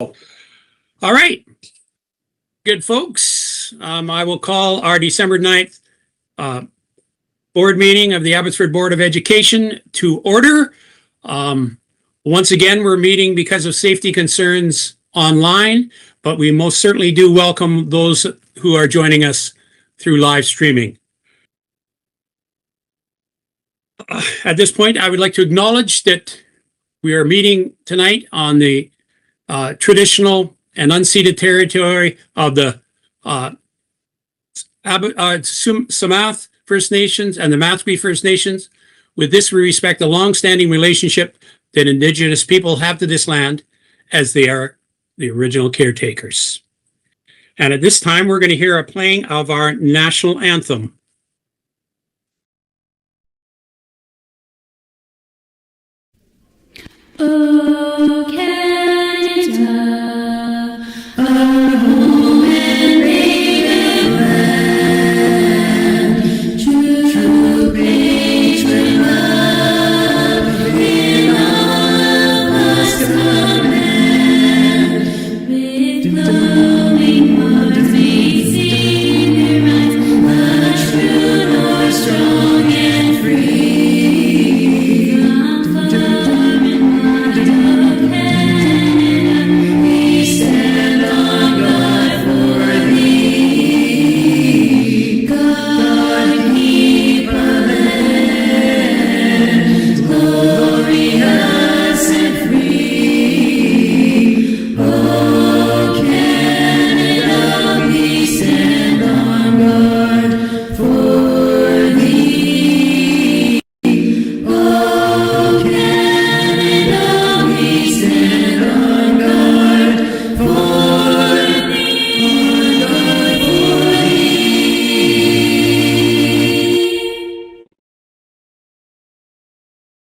All right. Good folks. I will call our December 9th board meeting of the Abbotsford Board of Education to order. Once again, we're meeting because of safety concerns online, but we most certainly do welcome those who are joining us through live streaming. At this point, I would like to acknowledge that we are meeting tonight on the traditional and unceded territory of the Sumath First Nations and the Mathwee First Nations. With this, we respect the long-standing relationship that Indigenous people have to this land, as they are the original caretakers. And at this time, we're going to hear a playing of our national anthem. O Canada, our home and maiden land, true patron love in all of us command. With glowing hearts we sing their rise, much true nor strong and free.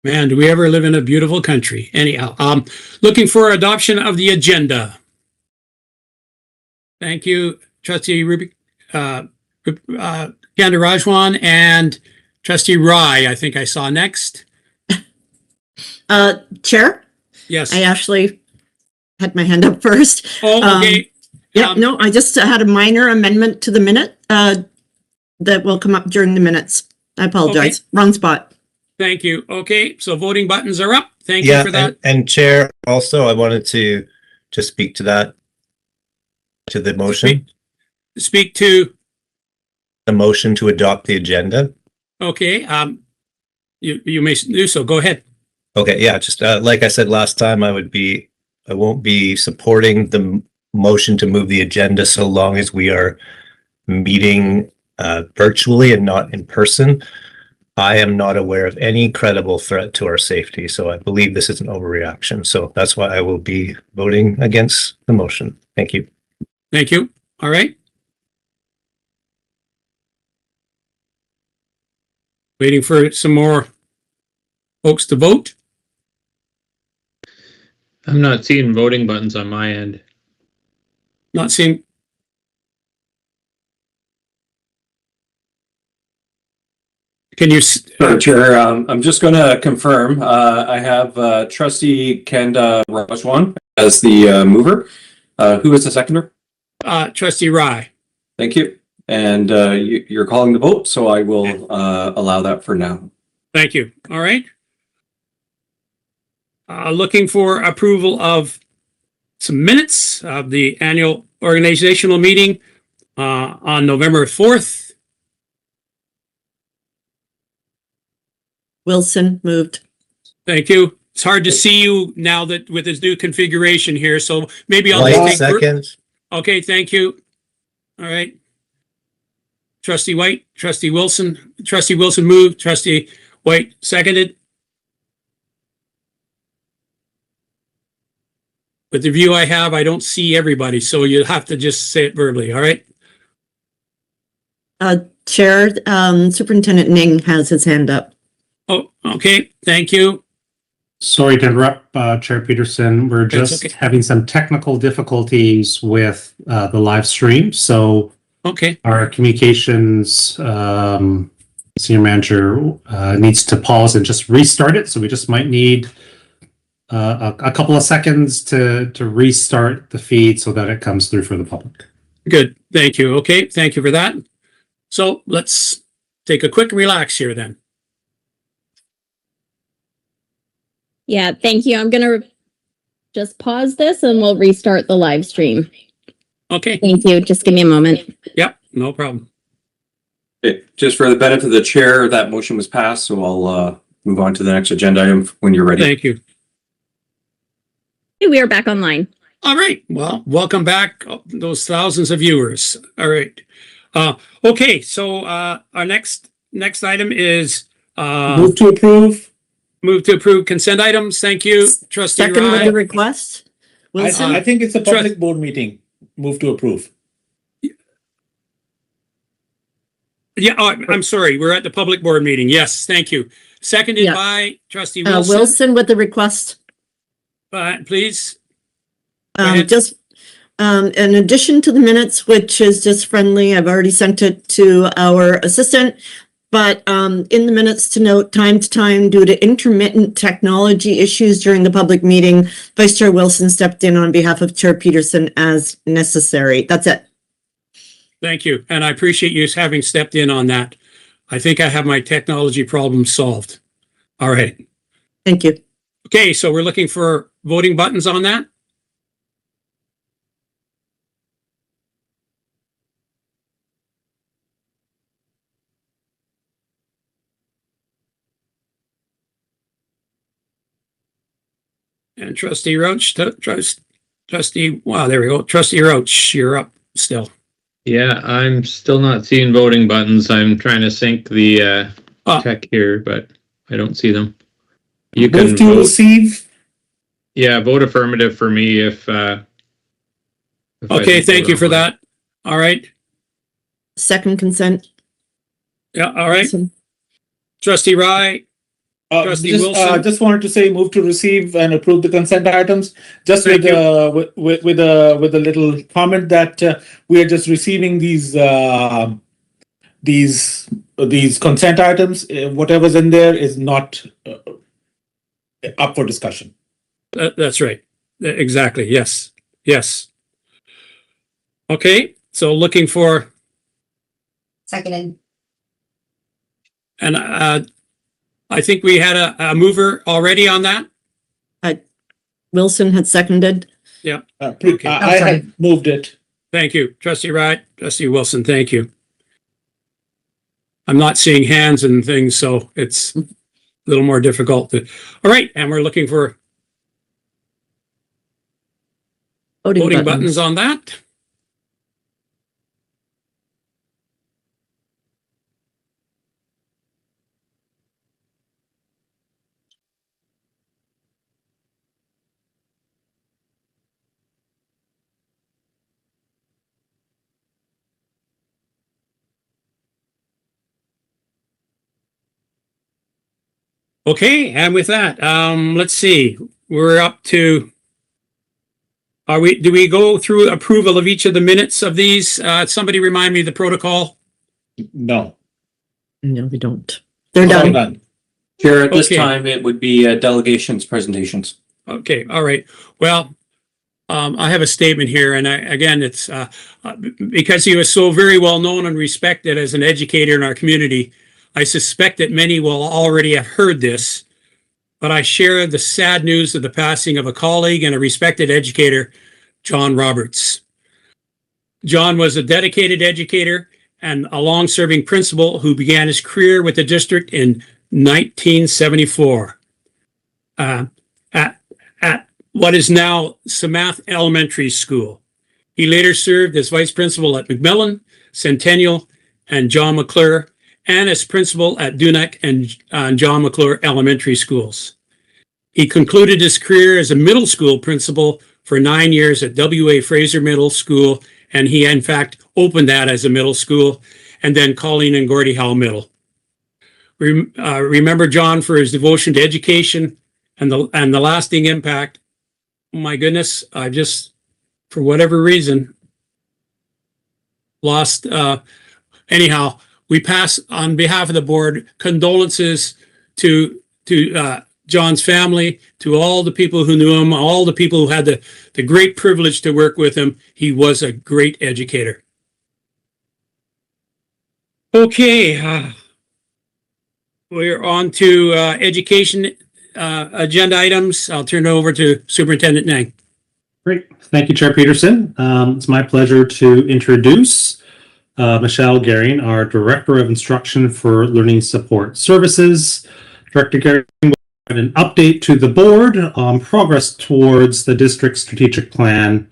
Man, do we ever live in a beautiful country? Anyhow, looking for adoption of the agenda. Thank you, Trustee Kandarajwan and Trustee Rai. I think I saw next. Chair? Yes. I actually had my hand up first. Oh, okay. No, I just had a minor amendment to the minute that will come up during the minutes. I apologize. Okay. Wrong spot. Thank you. Okay, so voting buttons are up. Thank you for that. And Chair, also, I wanted to just speak to that, to the motion. Speak to the motion to adopt the agenda. Okay, you may do so. Go ahead. Okay, yeah, just like I said last time, I won't be supporting the motion to move the agenda so long as we are meeting virtually and not in person. I am not aware of any credible threat to our safety, so I believe this is an overreaction. So that's why I will be voting against the motion. Thank you. Thank you. All right. Waiting for some more folks to vote. I'm not seeing voting buttons on my end. Not seeing. Can you? Chair, I'm just going to confirm. I have Trustee Kenda Rajwan as the mover. Who is the seconder? Trustee Rai. Thank you. And you're calling the vote, so I will allow that for now. Thank you. All right. Looking for approval of some minutes of the annual organizational meeting on November 4th. Wilson moved. Thank you. It's hard to see you now that with this new configuration here, so maybe I'll Wait just take seconds. Okay, thank you. All right. Trustee White, Trustee Wilson moved, Trustee White seconded. With the view I have, I don't see everybody, so you'll have to just say it verbally, all right? Chair, Superintendent Ning has his hand up. Oh, okay, thank you. Sorry to interrupt, Chair Peterson. We're just having some technical difficulties with the live stream. So our communications senior manager needs to pause and just restart it. So we just might need a couple of seconds to restart the feed so that it comes through for the public. Good. Thank you. Okay. Thank you for that. So let's take a quick relax here then. Yeah, thank you. I'm going to just pause this and we'll restart the live stream. Okay. Thank you. Just give me a moment. Yep. No problem. Okay, just for the benefit of the chair, that motion was passed, so I'll move on to the next agenda item when you're ready. Thank you. We are back online. All right. Well, welcome back, those thousands of viewers. All right. Okay. So our next item is Move to approve. move to approve consent items. Thank you, Trustee Second with the Rye. request. Wilson? I think it's a public board meeting. Move to approve. Yeah. Oh, I'm sorry. We're at the public board meeting. Yes. Thank you. Seconded Yeah. by Trustee Wilson. Wilson with the request. Please. Go ahead. Just in addition to the minutes, which is just friendly, I've already sent it to our assistant. But in the minutes to note, time to time, due to intermittent technology issues during the public meeting, Vice Chair Wilson stepped in on behalf of Chair Peterson as necessary. That's it. Thank you. And I appreciate you having stepped in on that. I think I have my technology problem solved. All right. Thank you. Okay, so we're looking for voting buttons on that. And Trustee Roach, Trustee, wow, there we go. Trustee Roach, you're up still. Yeah, I'm still not seeing voting buttons. I'm trying to sync the tech here, but I don't see them. You can Move to vote. receive. Yeah, vote affirmative for me if I Okay, didn't thank vote you for online. that. All right. Second consent. Yeah, all right. Wilson. Trustee Rye, Trustee Wilson. Just wanted to say move to receive and approve the consent items. Just Thank with a little comment that we are just receiving these consent items. Whatever's in there is not up for discussion. That's right. Exactly. Yes. Yes. Okay, so looking for, Seconded. and I think we had a mover already on that. Wilson had seconded. Okay. I had moved it. Thank you. Trustee Wright, Trustee Wilson, thank you. I'm not seeing hands and things, so it's a little more difficult to, all right, and we're looking for voting buttons on that. Okay, and with that, let's see, we're up to, do we go through approval of each of the minutes of these? Somebody remind me the protocol. No. No, we don't. They're All done. done. Chair, at this Okay. time, it would be delegations presentations. Okay, all right. Well, I have a statement here, and again, it's because he was so very well known and respected as an educator in our community. I suspect that many will already have heard this, but I share the sad news of the passing of a colleague and a respected educator, John Roberts. John was a dedicated educator and a long-serving principal who began his career with the district in 1974 at what is now Samath Elementary School. He later served as vice principal at McMillan, Centennial, and John McClure, and as principal at Dunac and John McClure Elementary Schools. He concluded his career as a middle school principal for 9 years at W.A. Fraser Middle School, and he in fact opened that as a middle school, and then Colleen and Gordie Howe Middle. Remember John for his devotion to education and the lasting impact. Oh my goodness, I just, for whatever reason, lost. Anyhow, we pass on behalf of the board condolences to John's family, to all the people who knew him, all the people who had the great privilege to work with him. He was a great educator. Okay, we're on to education agenda items. I'll turn it over to Superintendent Nang. Great. Thank you, Chair Peterson. It's my pleasure to introduce Michelle Garing, our Director of Instruction for Learning Support Services. Director Garing will provide an update to the board on progress towards the district's strategic plan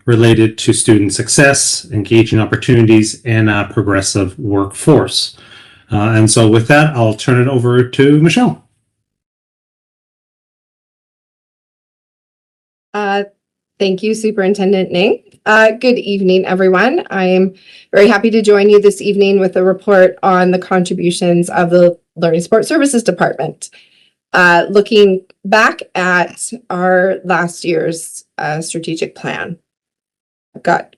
related to student success, engaging opportunities, and a progressive workforce. And so with that, I'll turn it over to Michelle. Thank you, Superintendent Ning. Good evening, everyone. I am very happy to join you this evening with a report on the contributions of the Learning Support Services Department. Looking back at our last year's strategic plan. I've got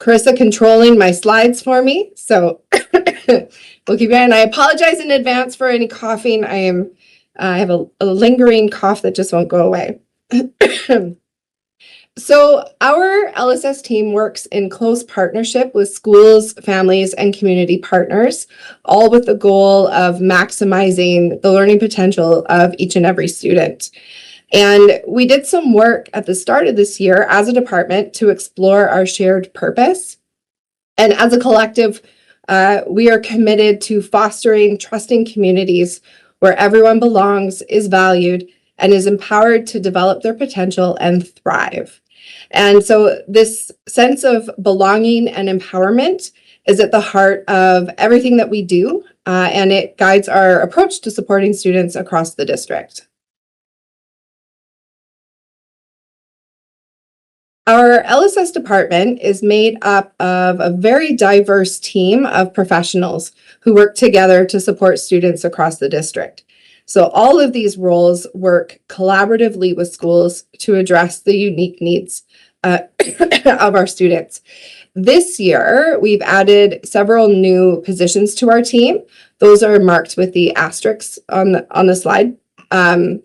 Carissa controlling my slides for me, so we'll keep going. I apologize in advance for any coughing. I have a lingering cough that just won't go away. So our LSS team works in close partnership with schools, families, and community partners, all with the goal of maximizing the learning potential of each and every student. And we did some work at the start of this year as a department to explore our shared purpose. And as a collective, we are committed to fostering trusting communities where everyone belongs, is valued, and is empowered to develop their potential and thrive. And so this sense of belonging and empowerment is at the heart of everything that we do, and it guides our approach to supporting students across the district. Our LSS department is made up of a very diverse team of professionals who work together to support students across the district. So all of these roles work collaboratively with schools to address the unique needs of our students. This year, we've added several new positions to our team. Those are marked with the asterisks on the slide. And,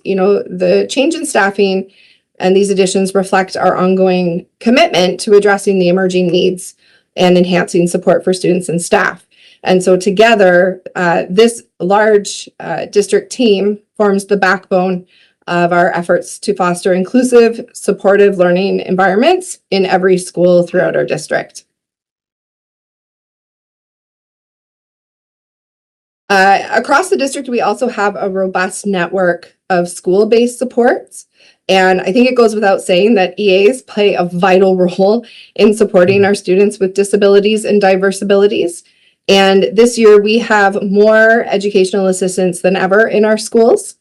you know, the change in staffing and these additions reflect our ongoing commitment to addressing the emerging needs and enhancing support for students and staff. And so together, this large district team forms the backbone of our efforts to foster inclusive, supportive learning environments in every school throughout our district. Across the district, we also have a robust network of school-based supports. And I think it goes without saying that EAs play a vital role in supporting our students with disabilities and diverse abilities. And this year we have more educational assistants than ever in our schools.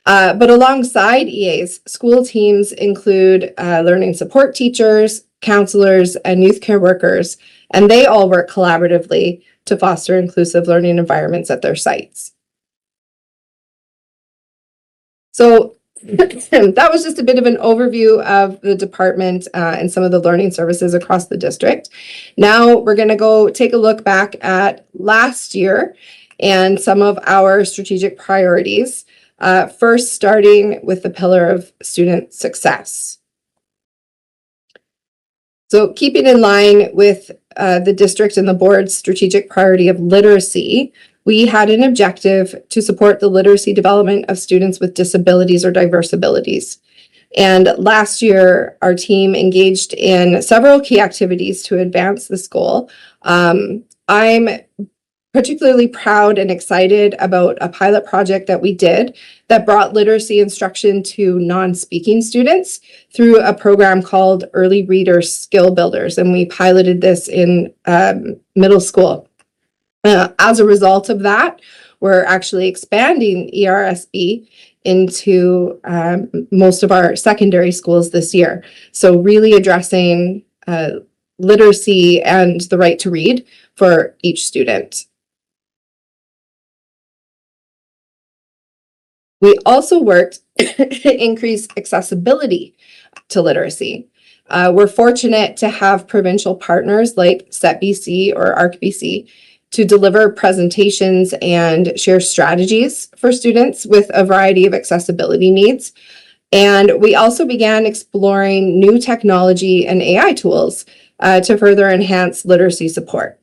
But alongside EAs, school teams include learning support teachers, counselors, and youth care workers, and they all work collaboratively to foster inclusive learning environments at their sites. So that was just a bit of an overview of the department and some of the learning services across the district. Now we're going to go take a look back at last year and some of our strategic priorities. First, starting with the pillar of student success. So keeping in line with the district and the board's strategic priority of literacy, we had an objective to support the literacy development of students with disabilities or diverse abilities. And last year, our team engaged in several key activities to advance this goal. I'm particularly proud and excited about a pilot project that we did that brought literacy instruction to non-speaking students through a program called Early Reader Skill Builders. And we piloted this in middle school. As a result of that, we're actually expanding ERSB into most of our secondary schools this year. So really addressing literacy and the right to read for each student. We also worked to increase accessibility to literacy. We're fortunate to have provincial partners like SETBC or ArcBC to deliver presentations and share strategies for students with a variety of accessibility needs. And we also began exploring new technology and AI tools to further enhance literacy support.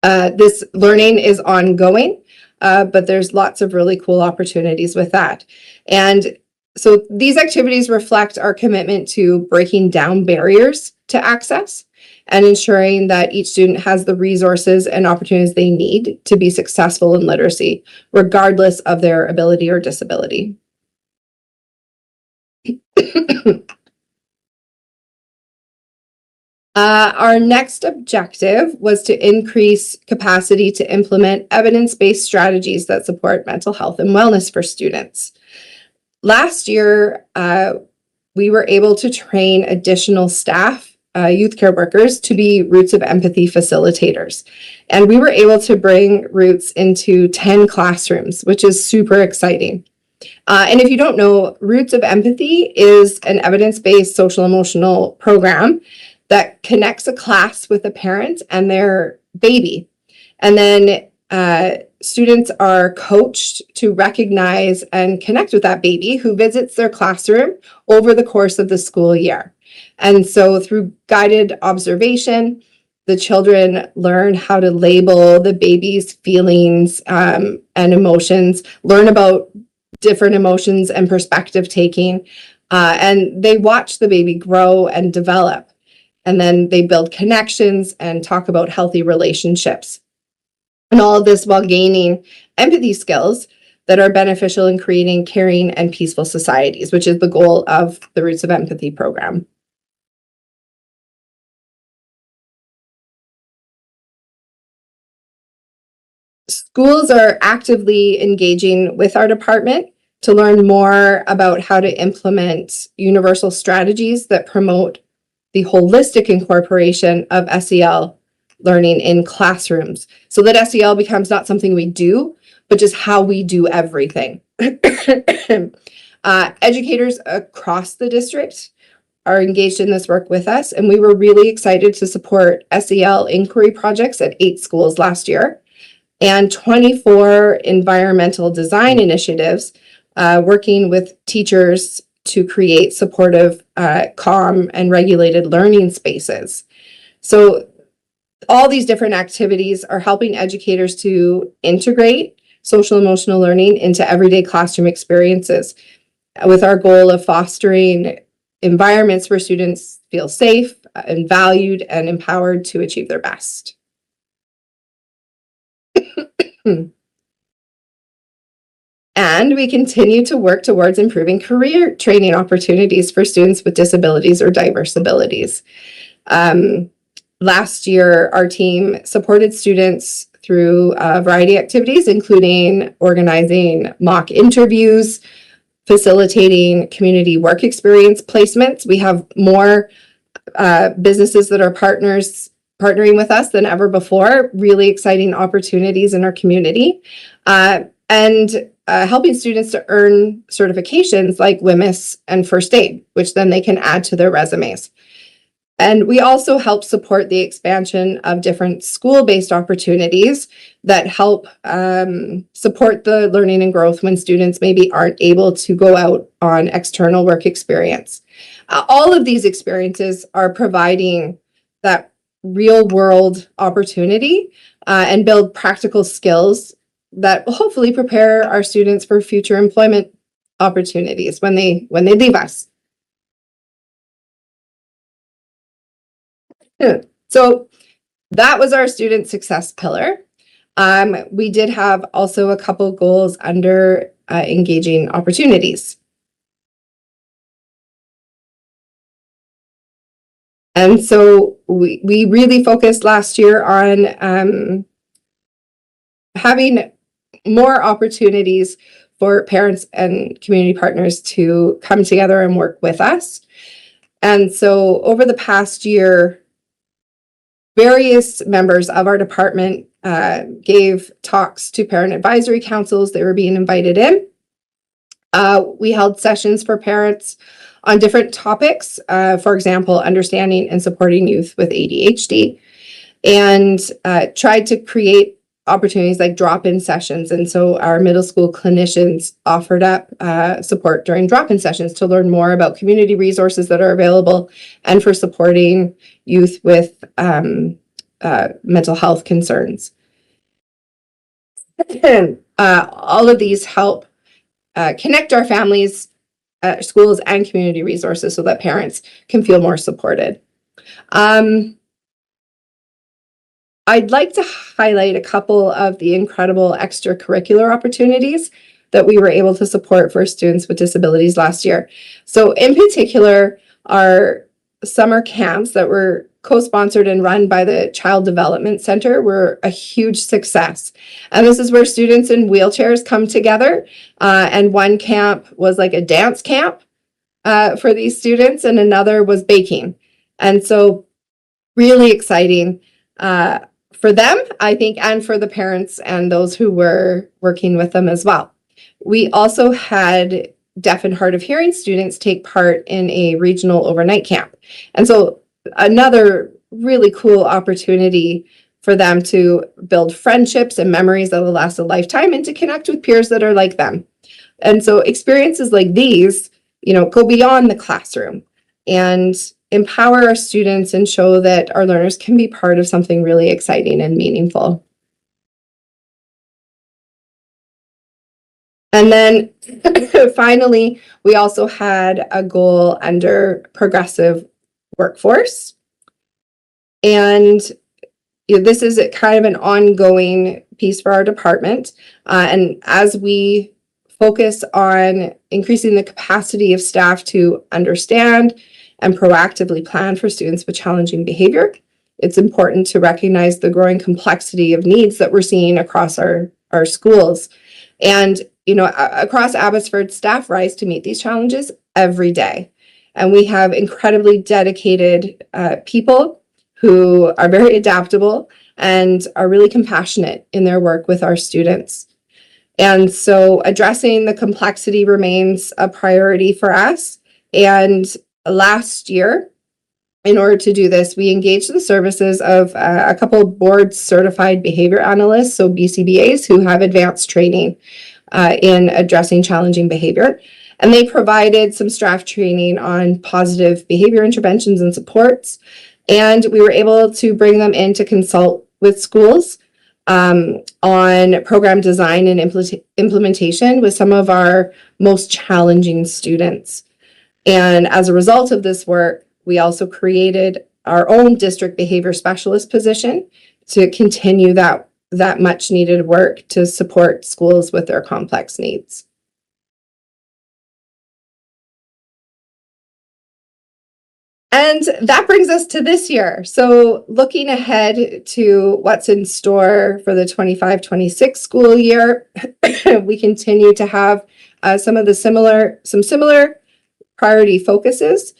This learning is ongoing, but there's lots of really cool opportunities with that. And so these activities reflect our commitment to breaking down barriers to access and ensuring that each student has the resources and opportunities they need to be successful in literacy, regardless of their ability or disability. Our next objective was to increase capacity to implement evidence-based strategies that support mental health and wellness for students. Last year, we were able to train additional staff, youth care workers, to be Roots of Empathy facilitators. And we were able to bring Roots into 10 classrooms, which is super exciting. And if you don't know, Roots of Empathy is an evidence-based social emotional program that connects a class with a parent and their baby. And then students are coached to recognize and connect with that baby who visits their classroom over the course of the school year. And so through guided observation, the children learn how to label the baby's feelings and emotions, learn about different emotions and perspective taking, and they watch the baby grow and develop. And then they build connections and talk about healthy relationships. And all of this while gaining empathy skills that are beneficial in creating caring and peaceful societies, which is the goal of the Roots of Empathy program. Schools are actively engaging with our department to learn more about how to implement universal strategies that promote the holistic incorporation of SEL learning in classrooms, so that SEL becomes not something we do, but just how we do everything. Educators across the district are engaged in this work with us, and we were really excited to support SEL inquiry projects at 8 schools last year, and 24 environmental design initiatives working with teachers to create supportive, calm, and regulated learning spaces. So all these different activities are helping educators to integrate social emotional learning into everyday classroom experiences, with our goal of fostering environments where students feel safe and valued and empowered to achieve their best. And we continue to work towards improving career training opportunities for students with disabilities or diverse abilities. Last year, our team supported students through a variety of activities, including organizing mock interviews, facilitating community work experience placements. We have more businesses that are partnering with us than ever before, really exciting opportunities in our community. And helping students to earn certifications like WMIS and First Aid, which then they can add to their resumes. And we also help support the expansion of different school-based opportunities that help support the learning and growth when students maybe aren't able to go out on external work experience. All of these experiences are providing that real-world opportunity and build practical skills that will hopefully prepare our students for future employment opportunities when they leave us. So that was our student success pillar. We did have also a couple goals under engaging opportunities. And so we really focused last year on having more opportunities for parents and community partners to come together and work with us. And so over the past year, various members of our department gave talks to parent advisory councils. They were being invited in. We held sessions for parents on different topics, for example, understanding and supporting youth with ADHD. and tried to create opportunities like drop-in sessions. And so our middle school clinicians offered up support during drop-in sessions to learn more about community resources that are available and for supporting youth with mental health concerns. All of these help connect our families, schools, and community resources so that parents can feel more supported. I'd like to highlight a couple of the incredible extracurricular opportunities that we were able to support for students with disabilities last year. So in particular, our summer camps that were co-sponsored and run by the Child Development Center were a huge success. And this is where students in wheelchairs come together. And one camp was like a dance camp for these students, and another was baking. And so really exciting for them, I think, and for the parents and those who were working with them as well. We also had deaf and hard of hearing students take part in a regional overnight camp. And so another really cool opportunity for them to build friendships and memories that will last a lifetime and to connect with peers that are like them. And so experiences like these, go beyond the classroom and empower our students and show that our learners can be part of something really exciting and meaningful. And then finally, we also had a goal under progressive workforce. And this is kind of an ongoing piece for our department. And as we focus on increasing the capacity of staff to understand and proactively plan for students with challenging behavior, it's important to recognize the growing complexity of needs that we're seeing across our schools. And, across Abbotsford, staff rise to meet these challenges every day. And we have incredibly dedicated people who are very adaptable and are really compassionate in their work with our students. And so addressing the complexity remains a priority for us. And last year, in order to do this, we engaged the services of a couple of board certified behavior analysts, so BCBAs, who have advanced training in addressing challenging behavior. And they provided some staff training on positive behavior interventions and supports. And we were able to bring them in to consult with schools on program design and implementation with some of our most challenging students. And as a result of this work, we also created our own district behavior specialist position to continue that much needed work to support schools with their complex needs. And that brings us to this year. So looking ahead to what's in store for the 25-26 school year, we continue to have some similar priority focuses,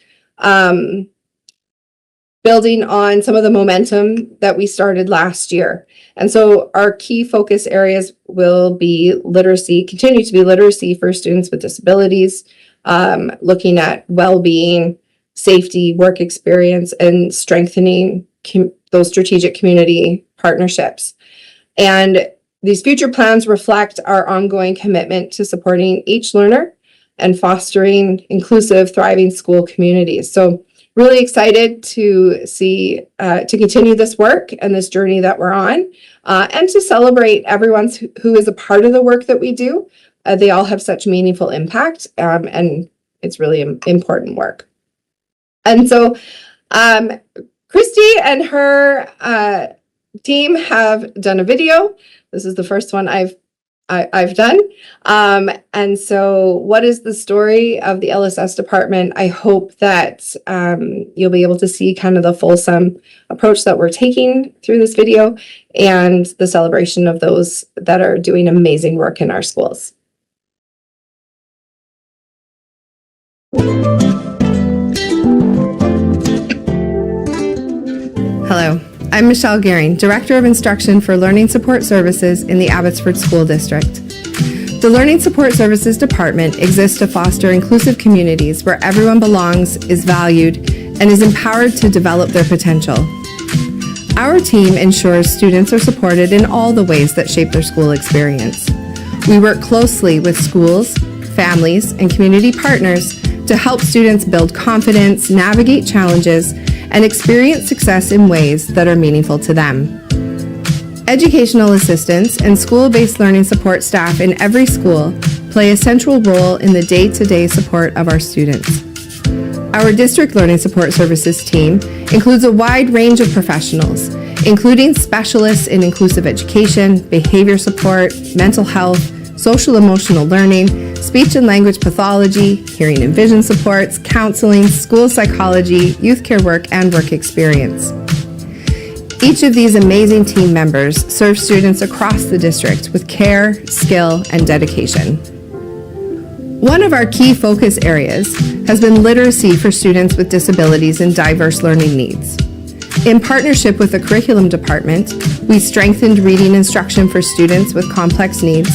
building on some of the momentum that we started last year. And so our key focus areas will be continue to be literacy for students with disabilities, looking at well-being, safety, work experience, and strengthening those strategic community partnerships. And these future plans reflect our ongoing commitment to supporting each learner and fostering inclusive, thriving school communities. So really excited to continue this work and this journey that we're on, and to celebrate everyone who is a part of the work that we do. They all have such meaningful impact, and it's really important work. And so Christy and her team have done a video. This is the first one I've done. And so what is the story of the LSS department? I hope that you'll be able to see kind of the fulsome approach that we're taking through this video and the celebration of those that are doing amazing work in our schools. Hello, I'm Michelle Gehring, Director of Instruction for Learning Support Services in the Abbotsford School District. The Learning Support Services Department exists to foster inclusive communities where everyone belongs, is valued, and is empowered to develop their potential. Our team ensures students are supported in all the ways that shape their school experience. We work closely with schools, families, and community partners to help students build confidence, navigate challenges, and experience success in ways that are meaningful to them. Educational assistants and school-based learning support staff in every school play a central role in the day-to-day support of our students. Our district learning support services team includes a wide range of professionals, including specialists in inclusive education, behavior support, mental health, social emotional learning, speech and language pathology, hearing and vision supports, counseling, school psychology, youth care work, and work experience. Each of these amazing team members serve students across the district with care, skill, and dedication. One of our key focus areas has been literacy for students with disabilities and diverse learning needs. In partnership with the curriculum department, we strengthened reading instruction for students with complex needs,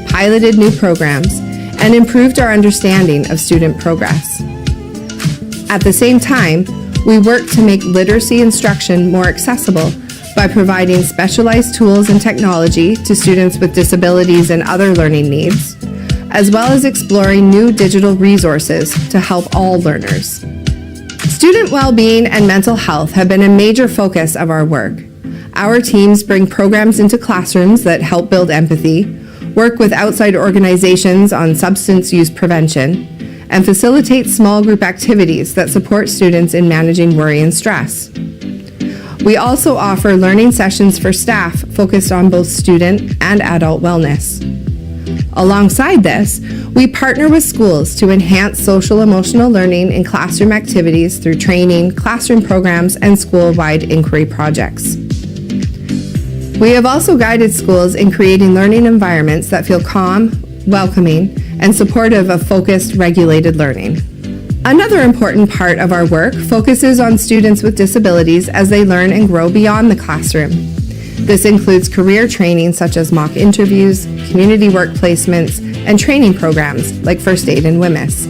piloted new programs, and improved our understanding of student progress. At the same time, we work to make literacy instruction more accessible by providing specialized tools and technology to students with disabilities and other learning needs, as well as exploring new digital resources to help all learners. Student well-being and mental health have been a major focus of our work. Our teams bring programs into classrooms that help build empathy, work with outside organizations on substance use prevention, and facilitate small group activities that support students in managing worry and stress. We also offer learning sessions for staff focused on both student and adult wellness. Alongside this, we partner with schools to enhance social emotional learning in classroom activities through training, classroom programs, and school-wide inquiry projects. We have also guided schools in creating learning environments that feel calm, welcoming, and supportive of focused, regulated learning. Another important part of our work focuses on students with disabilities as they learn and grow beyond the classroom. This includes career training such as mock interviews, community work placements, and training programs like First Aid and WMIS.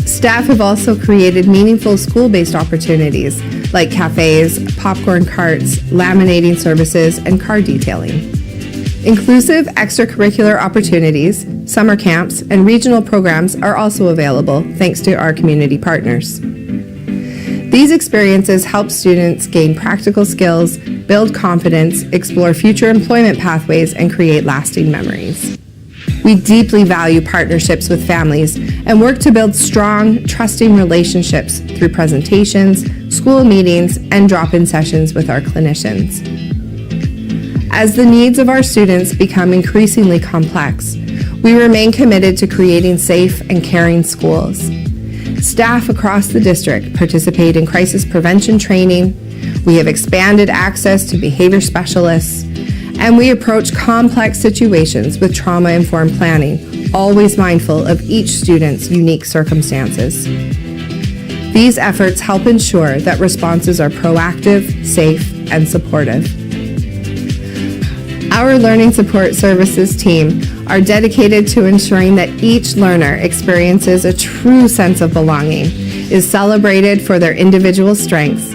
Staff have also created meaningful school-based opportunities like cafes, popcorn carts, laminating services, and car detailing. Inclusive extracurricular opportunities, summer camps, and regional programs are also available thanks to our community partners. These experiences help students gain practical skills, build confidence, explore future employment pathways, and create lasting memories. We deeply value partnerships with families and work to build strong, trusting relationships through presentations, school meetings, and drop-in sessions with our clinicians. As the needs of our students become increasingly complex, we remain committed to creating safe and caring schools. Staff across the district participate in crisis prevention training, we have expanded access to behavior specialists, and we approach complex situations with trauma-informed planning, always mindful of each student's unique circumstances. These efforts help ensure that responses are proactive, safe, and supportive. Our learning support services team are dedicated to ensuring that each learner experiences a true sense of belonging, is celebrated for their individual strengths,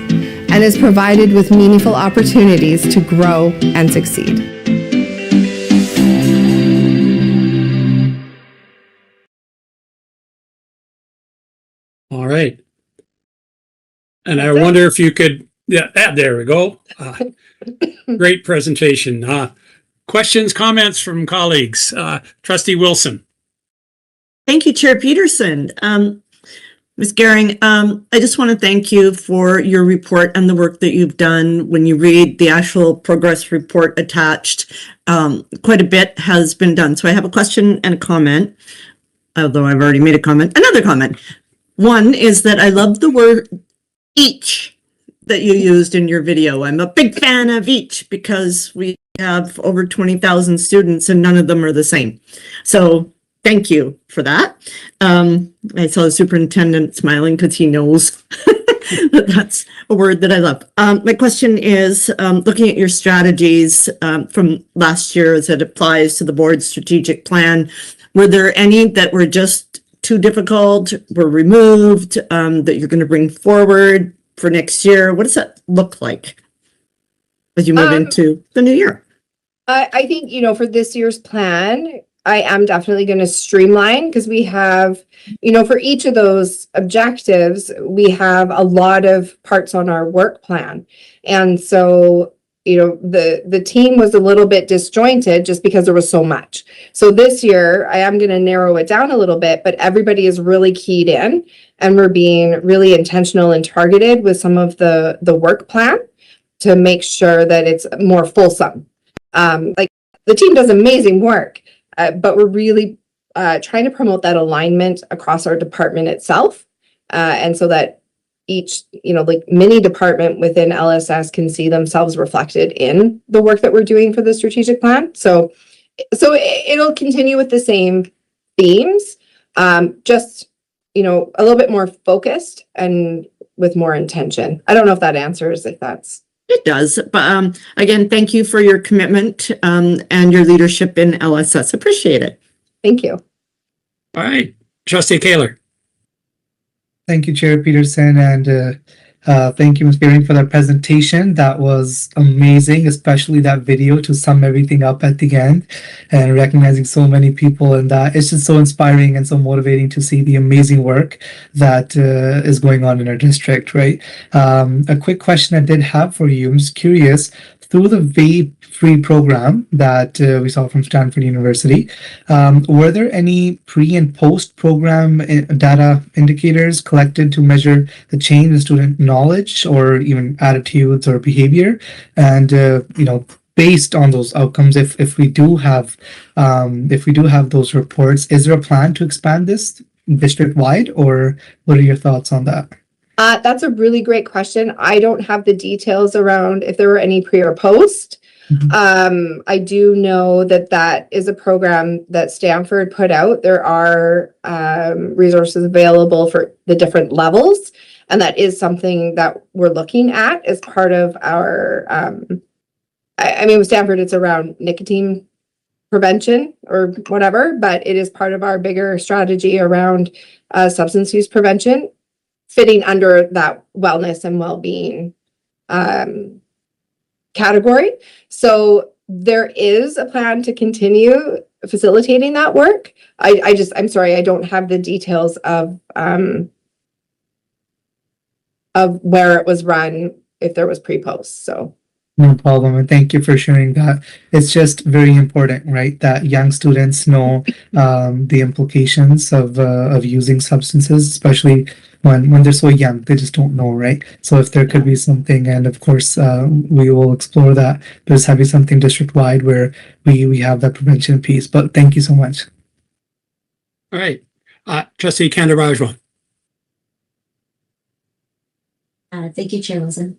and is provided with meaningful opportunities to grow and succeed. All right. And I wonder if you could, there we go. Great presentation. Questions, comments from colleagues? Trustee Wilson. Thank you, Chair Peterson. Ms. Gehring, I just want to thank you for your report and the work that you've done. When you read the actual progress report attached, quite a bit has been done. So I have a question and a comment, although I've already made a comment. Another comment. One is that I love the word each that you used in your video. I'm a big fan of each because we have over 20,000 students and none of them are the same. So thank you for that. I saw the superintendent smiling because he knows that that's a word that I love. My question is, looking at your strategies from last year as it applies to the board's strategic plan, were there any that were just too difficult, were removed, that you're going to bring forward for next year? What does that look like as you move into the new year? I think, you know, for this year's plan, I am definitely going to streamline because we have, you know, for each of those objectives, we have a lot of parts on our work plan. And so, you know, the team was a little bit disjointed just because there was so much. So this year I am going to narrow it down a little bit, but everybody is really keyed in and we're being really intentional and targeted with some of the work plan to make sure that it's more fulsome. Like the team does amazing work, but we're really trying to promote that alignment across our department itself. And so that each, you know, like mini department within LSS can see themselves reflected in the work that we're doing for the strategic plan. So it'll continue with the same themes, just, you know, a little bit more focused and with more intention. I don't know if that answers, if that's. It does. But again, thank you for your commitment and your leadership in LSS. Appreciate it. Thank you. All right, Trustee Kaler. Thank you, Chair Peterson, and thank you, Ms. Baring, for that presentation. That was amazing, especially that video to sum everything up at the end and recognizing so many people. And that it's just so inspiring and so motivating to see the amazing work that is going on in our district, right? A quick question I did have for you. I'm just curious, through the vape-free program that we saw from Stanford University, were there any pre and post program data indicators collected to measure the change in student knowledge or even attitudes or behavior? And you know, based on those outcomes, if we do have those reports, is there a plan to expand this district wide, or what are your thoughts on that? That's a really great question. I don't have the details around if there were any pre or post. Mm-hmm. I do know that that is a program that Stanford put out. There are resources available for the different levels, and that is something that we're looking at as part of our, I mean, with Stanford, it's around nicotine prevention or whatever, but it is part of our bigger strategy around substance use prevention, fitting under that wellness and well-being category. So there is a plan to continue facilitating that work. I'm sorry, I don't have the details of where it was run, if there was pre-post, so. No problem, and thank you for sharing that. It's just very important, right, that young students know the implications of using substances, especially when they're so young. They just don't know, right? So if there could be something, and of course we will explore that. There's having something district wide where we have that prevention piece. But thank you so much. All right, Trustee Candarajwa. Thank you, Chair Wilson.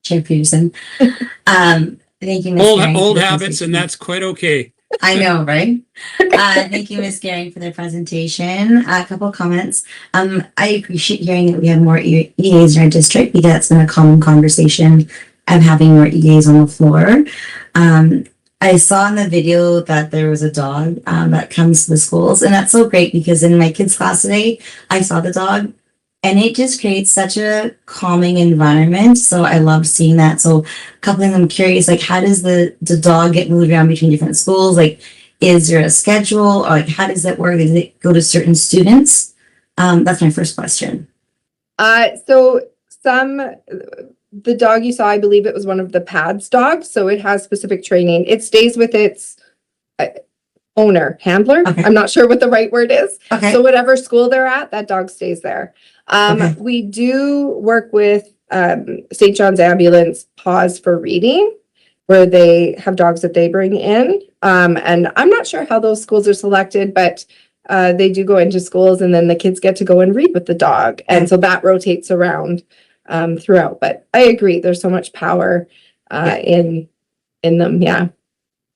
Chair Peterson. Thank you, Ms. Garing, for Old the habits, presentation. and that's quite okay. I know, right? Thank you, Ms. Garing, for the presentation. A couple of comments. I appreciate hearing that we have more EAs in our district because that's been a common conversation of having more EAs on the floor. I saw in the video that there was a dog that comes to the schools, and that's so great because in my kids' class today, I saw the dog. And it just creates such a calming environment. So I love seeing that. So a couple things I'm curious, like how does the dog get moved around between different schools? Like, is there a schedule, or like how does that work? Does it go to certain students? That's my first question. So the dog you saw, I believe it was one of the PADS dogs. So it has specific training. It stays with its owner, handler. Okay. I'm not sure what the right word is. Okay. So whatever school they're at, that dog stays there. Okay. We do work with St. John's Ambulance Pause for Reading, where they have dogs that they bring in. And I'm not sure how those schools are selected, but they do go into schools and then the kids get to go and read with the dog. And so that rotates around throughout. But I agree, there's so much power in them. Yeah.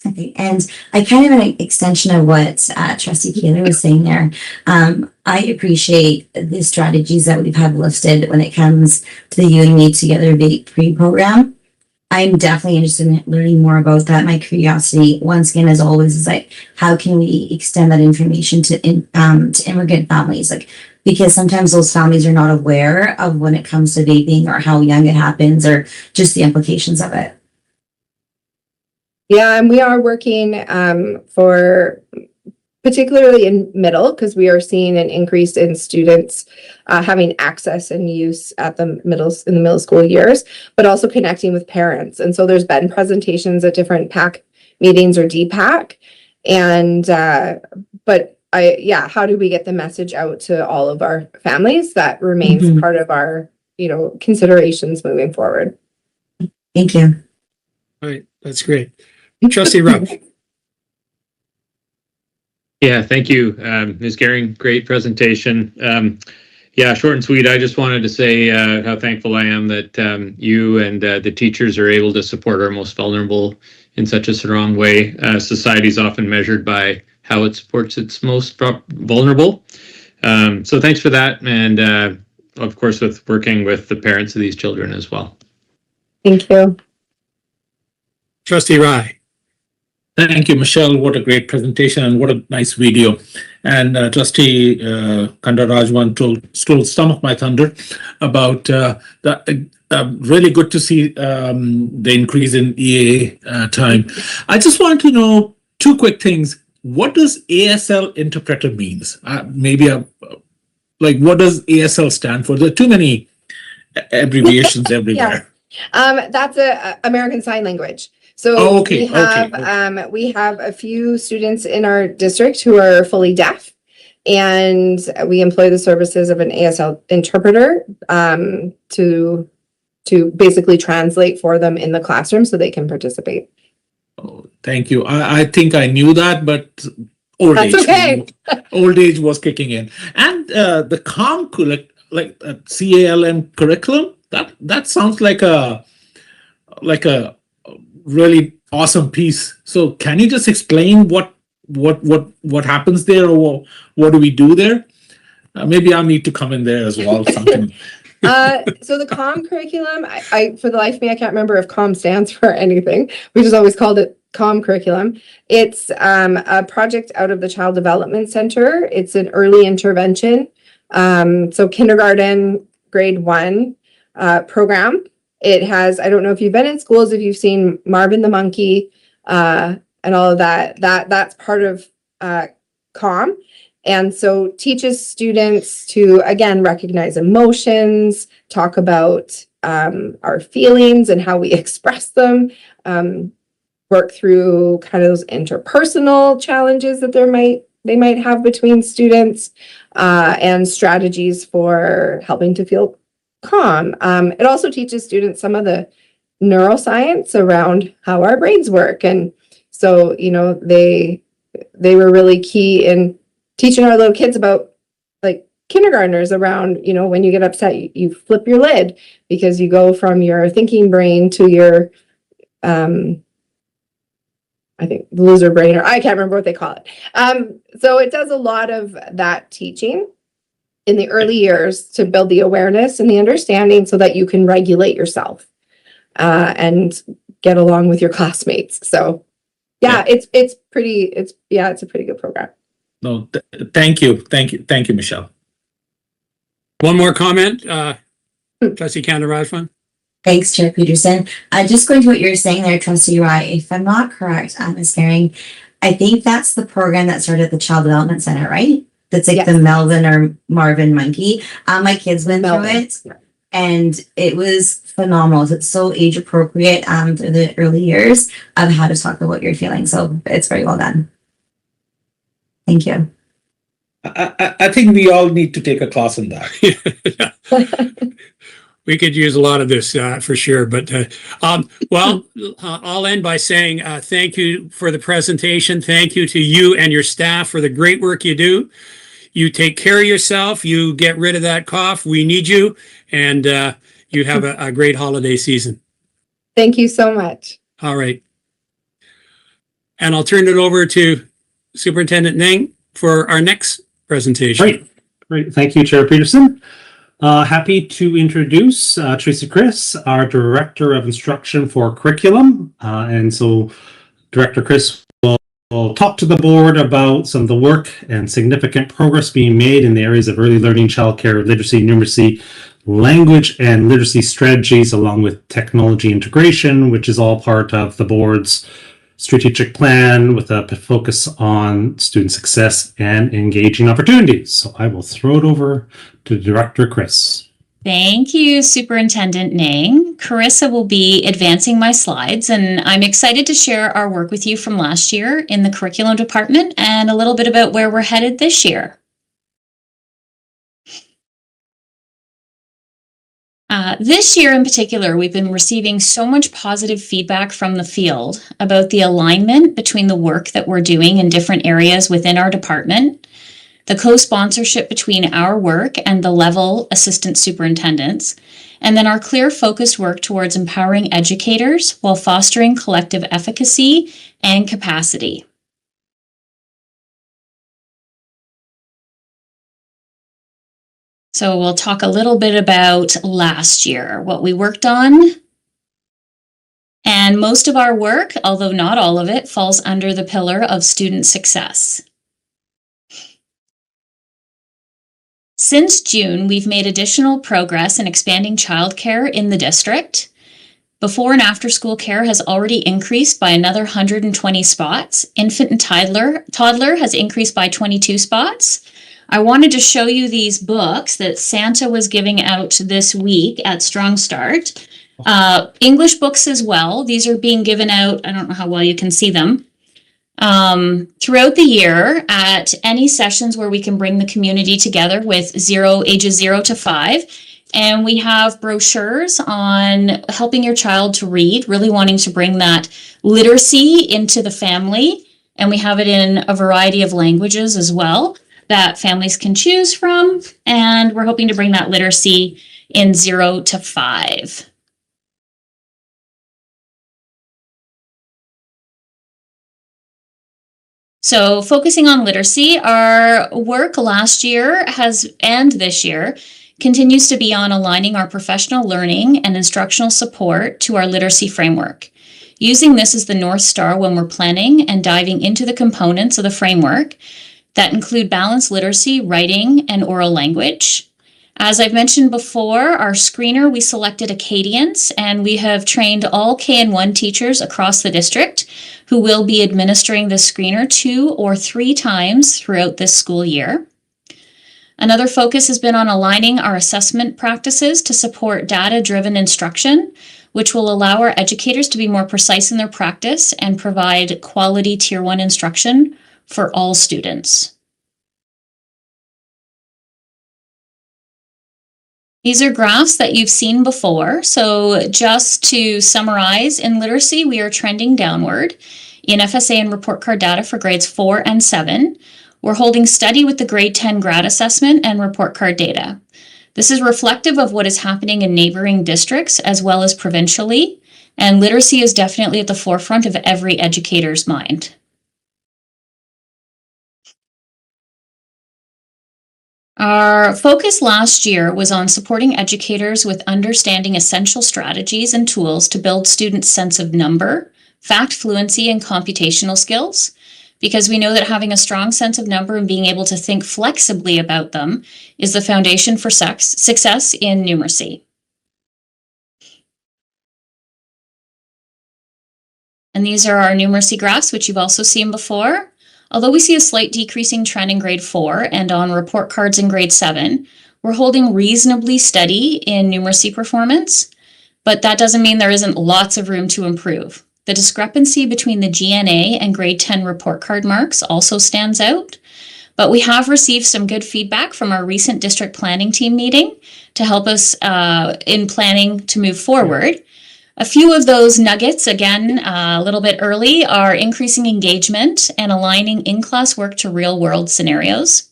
Okay, and I kind of an extension of what Trustee Kaler was saying there. I appreciate the strategies that we've had listed when it comes to the UNE Together Vape Free program. I'm definitely interested in learning more about that. My curiosity, once again, as always, is like, how can we extend that information to immigrant families? Like, because sometimes those families are not aware of when it comes to vaping or how young it happens or just the implications of it. Yeah, and we are working for particularly in middle, because we are seeing an increase in students having access and use at the middle school years, but also connecting with parents. And so there's been presentations at different PAC meetings or DPAC, and how do we get the message out to all of our families? That remains part of our considerations moving forward. Thank you. All right, that's great. Trustee Rupp. Yeah, thank you, Ms. Gehring. Great presentation. Yeah, short and sweet. I just wanted to say how thankful I am that you and the teachers are able to support our most vulnerable in such a strong way. Society is often measured by how it supports its most vulnerable. So thanks for that. And of course, with working with the parents of these children as well. Thank you. Trustee Rai. Thank you, Michelle. What a great presentation and what a nice video. And Trustee Kandarajwan stole some of my thunder about really good to see the increase in EA time. I just want to know two quick things. What does ASL interpreter means? What does ASL stand for? There are too many abbreviations everywhere. That's a American Sign Language. So we have a few students in our district who are fully deaf, and we employ the services of an ASL interpreter to basically translate for them in the classroom so they can participate. Oh, thank you. I think I knew that, but old age was kicking in. And the CALM curriculum, that sounds like a really awesome piece. So can you just explain what happens there, or what do we do there? Maybe I need to come in there as well. Something. So the COM curriculum, I for the life of me, I can't remember if COM stands for anything. We just always called it COM curriculum. It's a project out of the Child Development Center. It's an early intervention. So kindergarten, grade 1 program. It has, I don't know if you've been in schools, if you've seen Marvin the Monkey and all of that, that's part of COM. And so teaches students to, again, recognize emotions, talk about our feelings and how we express them, work through kind of those interpersonal challenges that they might have between students, and strategies for helping to feel calm. It also teaches students some of the neuroscience around how our brains work. And so, they were really key in teaching our little kids about, like, kindergartners around, when you get upset, you flip your lid because you go from your thinking brain to your, I think, loser brain, or I can't remember what they call it. So it does a lot of that teaching in the early years to build the awareness and the understanding so that you can regulate yourself and get along with your classmates. So it's a pretty good program. No, thank you, Michelle. One more comment, Trustee Kandarajwan. Thanks, Chair Peterson. Just going to what you're saying there, Trustee Rai, if I'm not correct, Ms. Gehring, I think that's the program that started at the Child Development Center, right? That's like the Melvin or Marvin Monkey. My kids went through it, and it was phenomenal. It's so age appropriate for the early years of how to talk about what you're feeling. So it's very well done. Thank you. I think we all need to take a class in that. We could use a lot of this for sure. But I'll end by saying thank you for the presentation. Thank you to you and your staff for the great work you do. You take care of yourself. You get rid of that cough. We need you. And you have a great holiday season. Thank you so much. All right. And I'll turn it over to Superintendent Neng for our next presentation. Great. Thank you, Chair Peterson. Happy to introduce Tracy Chris, our Director of Instruction for Curriculum. And so Director Chris will We'll talk to the board about some of the work and significant progress being made in the areas of early learning, childcare, literacy, numeracy, language and literacy strategies, along with technology integration, which is all part of the board's strategic plan with a focus on student success and engaging opportunities. So I will throw it over to Director Chris. Thank you, Superintendent Nang. Carissa will be advancing my slides, and I'm excited to share our work with you from last year in the curriculum department and a little bit about where we're headed this year. This year in particular, we've been receiving so much positive feedback from the field about the alignment between the work that we're doing in different areas within our department, the co-sponsorship between our work and the level assistant superintendents, and then our clear focused work towards empowering educators while fostering collective efficacy and capacity. So we'll talk a little bit about last year, what we worked on. And most of our work, although not all of it, falls under the pillar of student success. Since June, we've made additional progress in expanding childcare in the district. Before and after school care has already increased by another 120 spots. Infant and toddler has increased by 22 spots. I wanted to show you these books that Santa was giving out this week at Strong Start. English books as well. These are being given out, I don't know how well you can see them, throughout the year at any sessions where we can bring the community together with ages 0 to 5. And we have brochures on helping your child to read, really wanting to bring that literacy into the family. And we have it in a variety of languages as well that families can choose from. And we're hoping to bring that literacy in 0 to 5. So focusing on literacy, our work last year and this year continues to be on aligning our professional learning and instructional support to our literacy framework. Using this as the North Star when we're planning and diving into the components of the framework that include balanced literacy, writing, and oral language. As I've mentioned before, our screener, we selected Acadians, and we have trained all KN1 teachers across the district who will be administering this screener 2 or 3 times throughout this school year. Another focus has been on aligning our assessment practices to support data-driven instruction, which will allow our educators to be more precise in their practice and provide quality Tier 1 instruction for all students. These are graphs that you've seen before. So just to summarize, in literacy, we are trending downward in FSA and report card data for grades 4 and 7. We're holding steady with the grade 10 grad assessment and report card data. This is reflective of what is happening in neighboring districts as well as provincially, and literacy is definitely at the forefront of every educator's mind. Our focus last year was on supporting educators with understanding essential strategies and tools to build students' sense of number, fact fluency, and computational skills, because we know that having a strong sense of number and being able to think flexibly about them is the foundation for success in numeracy. And these are our numeracy graphs, which you've also seen before. Although we see a slight decreasing trend in grade 4 and on report cards in grade 7, we're holding reasonably steady in numeracy performance, but that doesn't mean there isn't lots of room to improve. The discrepancy between the GNA and grade 10 report card marks also stands out, but we have received some good feedback from our recent district planning team meeting to help us in planning to move forward. A few of those nuggets, again, a little bit early, are increasing engagement and aligning in-class work to real-world scenarios.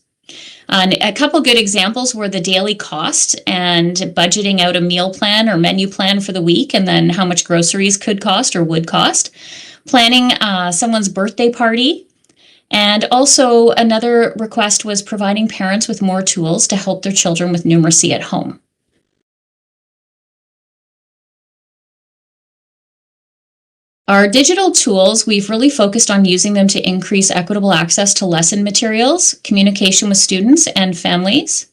And a couple good examples were the daily cost and budgeting out a meal plan or menu plan for the week, and then how much groceries could cost or would cost. Planning someone's birthday party. And also another request was providing parents with more tools to help their children with numeracy at home. Our digital tools, we've really focused on using them to increase equitable access to lesson materials, communication with students and families.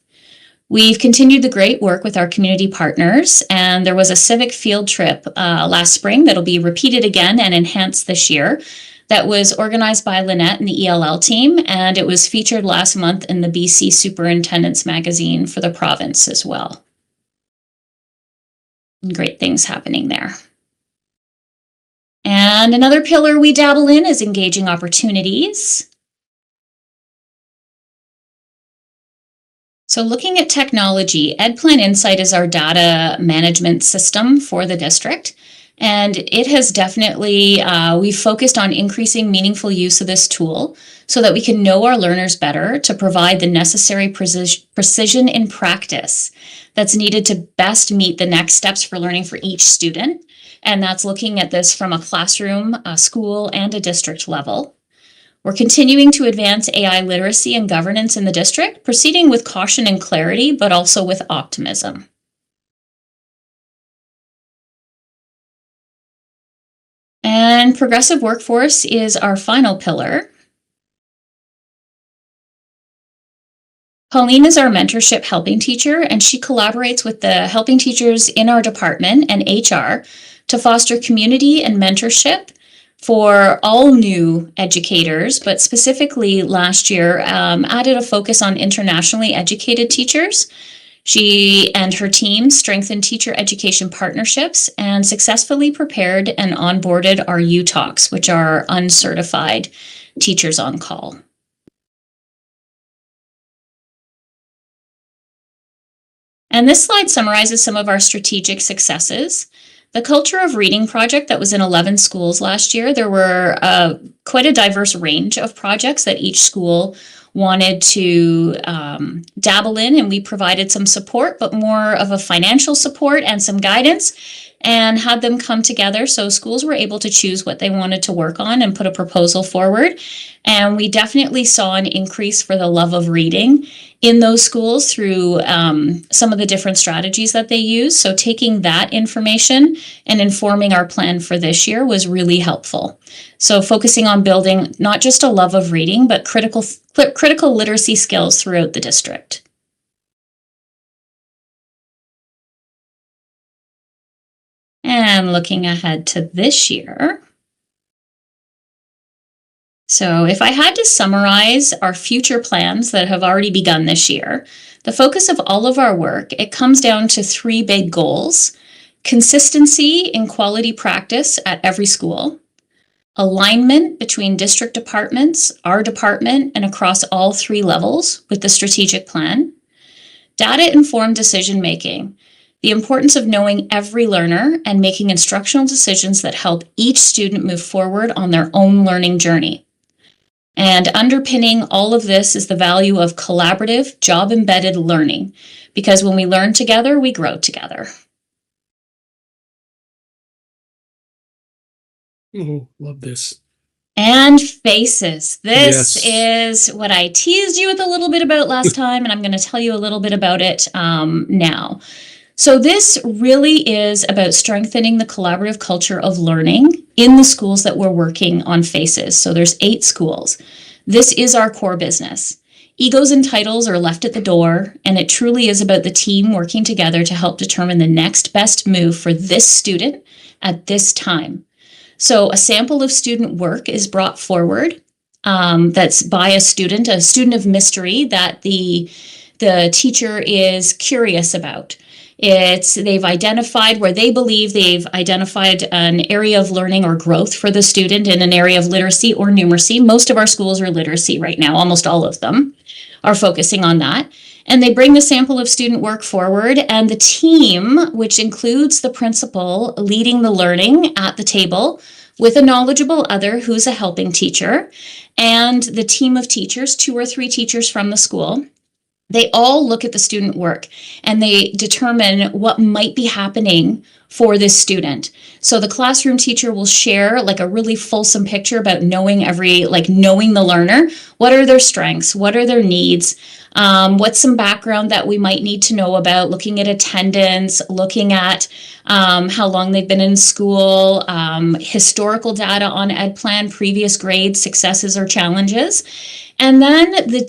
We've continued the great work with our community partners, and there was a civic field trip last spring that'll be repeated again and enhanced this year that was organized by Lynette and the ELL team, and it was featured last month in the BC Superintendent's Magazine for the province as well. Great things happening there. And another pillar we dabble in is engaging opportunities. So looking at technology, EdPlan Insight is our data management system for the district. And it has definitely, we've focused on increasing meaningful use of this tool so that we can know our learners better to provide the necessary precision in practice that's needed to best meet the next steps for learning for each student. And that's looking at this from a classroom, a school, and a district level. We're continuing to advance AI literacy and governance in the district, proceeding with caution and clarity, but also with optimism. And progressive workforce is our final pillar. Pauline is our mentorship helping teacher, and she collaborates with the helping teachers in our department and HR to foster community and mentorship for all new educators, but specifically last year added a focus on internationally educated teachers. She and her team strengthened teacher education partnerships and successfully prepared and onboarded our UTalks, which are uncertified teachers on call. And this slide summarizes some of our strategic successes. The Culture of Reading project that was in 11 schools last year, there were quite a diverse range of projects that each school wanted to dabble in, and we provided some support, but more of a financial support and some guidance, and had them come together so schools were able to choose what they wanted to work on and put a proposal forward. And we definitely saw an increase for the love of reading in those schools through some of the different strategies that they use. So taking that information and informing our plan for this year was really helpful. So focusing on building not just a love of reading, but critical literacy skills throughout the district. And looking ahead to this year. So if I had to summarize our future plans that have already begun this year, the focus of all of our work, it comes down to 3 big goals: consistency in quality practice at every school, alignment between district departments, our department, and across all 3 levels with the strategic plan, data-informed decision-making, the importance of knowing every learner and making instructional decisions that help each student move forward on their own learning journey. And underpinning all of this is the value of collaborative, job-embedded learning, because when we learn together, we grow together. Oh, love this. And faces. This Yes. is what I teased you with a little bit about last time, and I'm going to tell you a little bit about it now. So this really is about strengthening the collaborative culture of learning in the schools that we're working on FACES. So there's 8 schools. This is our core business. Egos and titles are left at the door, and it truly is about the team working together to help determine the next best move for this student at this time. So a sample of student work is brought forward that's by a student of mystery that the teacher is curious about. They've identified where they believe they've identified an area of learning or growth for the student in an area of literacy or numeracy. Most of our schools are literacy right now, almost all of them are focusing on that. And they bring the sample of student work forward, and the team, which includes the principal leading the learning at the table with a knowledgeable other who's a helping teacher, and the team of teachers, 2 or 3 teachers from the school, They all look at the student work and they determine what might be happening for this student. So the classroom teacher will share like a really fulsome picture about knowing knowing the learner. What are their strengths? What are their needs? What's some background that we might need to know about, looking at attendance, looking at how long they've been in school, historical data on EdPlan, previous grades, successes or challenges. And then the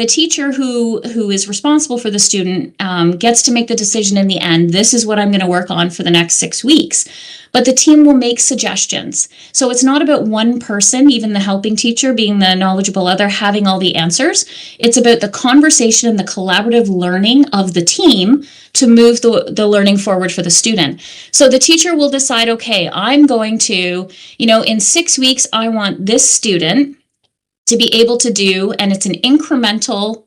teacher who is responsible for the student gets to make the decision in the end. This is what I'm going to work on for the next 6 weeks. But the team will make suggestions. So it's not about one person, even the helping teacher being the knowledgeable other, having all the answers. It's about the conversation and the collaborative learning of the team to move the learning forward for the student. So the teacher will decide, okay, I'm going to, in 6 weeks, I want this student to be able to do, and it's an incremental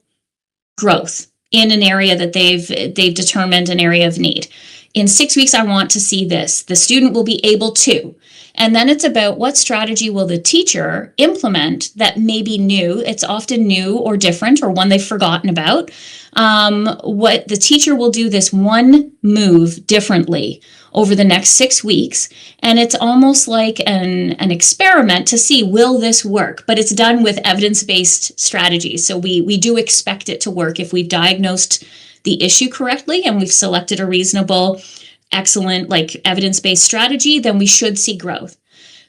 growth in an area that they've determined an area of need. In 6 weeks, I want to see this. The student will be able to. And then it's about what strategy will the teacher implement that may be new. It's often new or different or one they've forgotten about. What the teacher will do this one move differently over the next 6 weeks. And it's almost like an experiment to see, will this work? But it's done with evidence-based strategies. So we do expect it to work if we've diagnosed the issue correctly and we've selected a reasonable, excellent, evidence-based strategy, then we should see growth.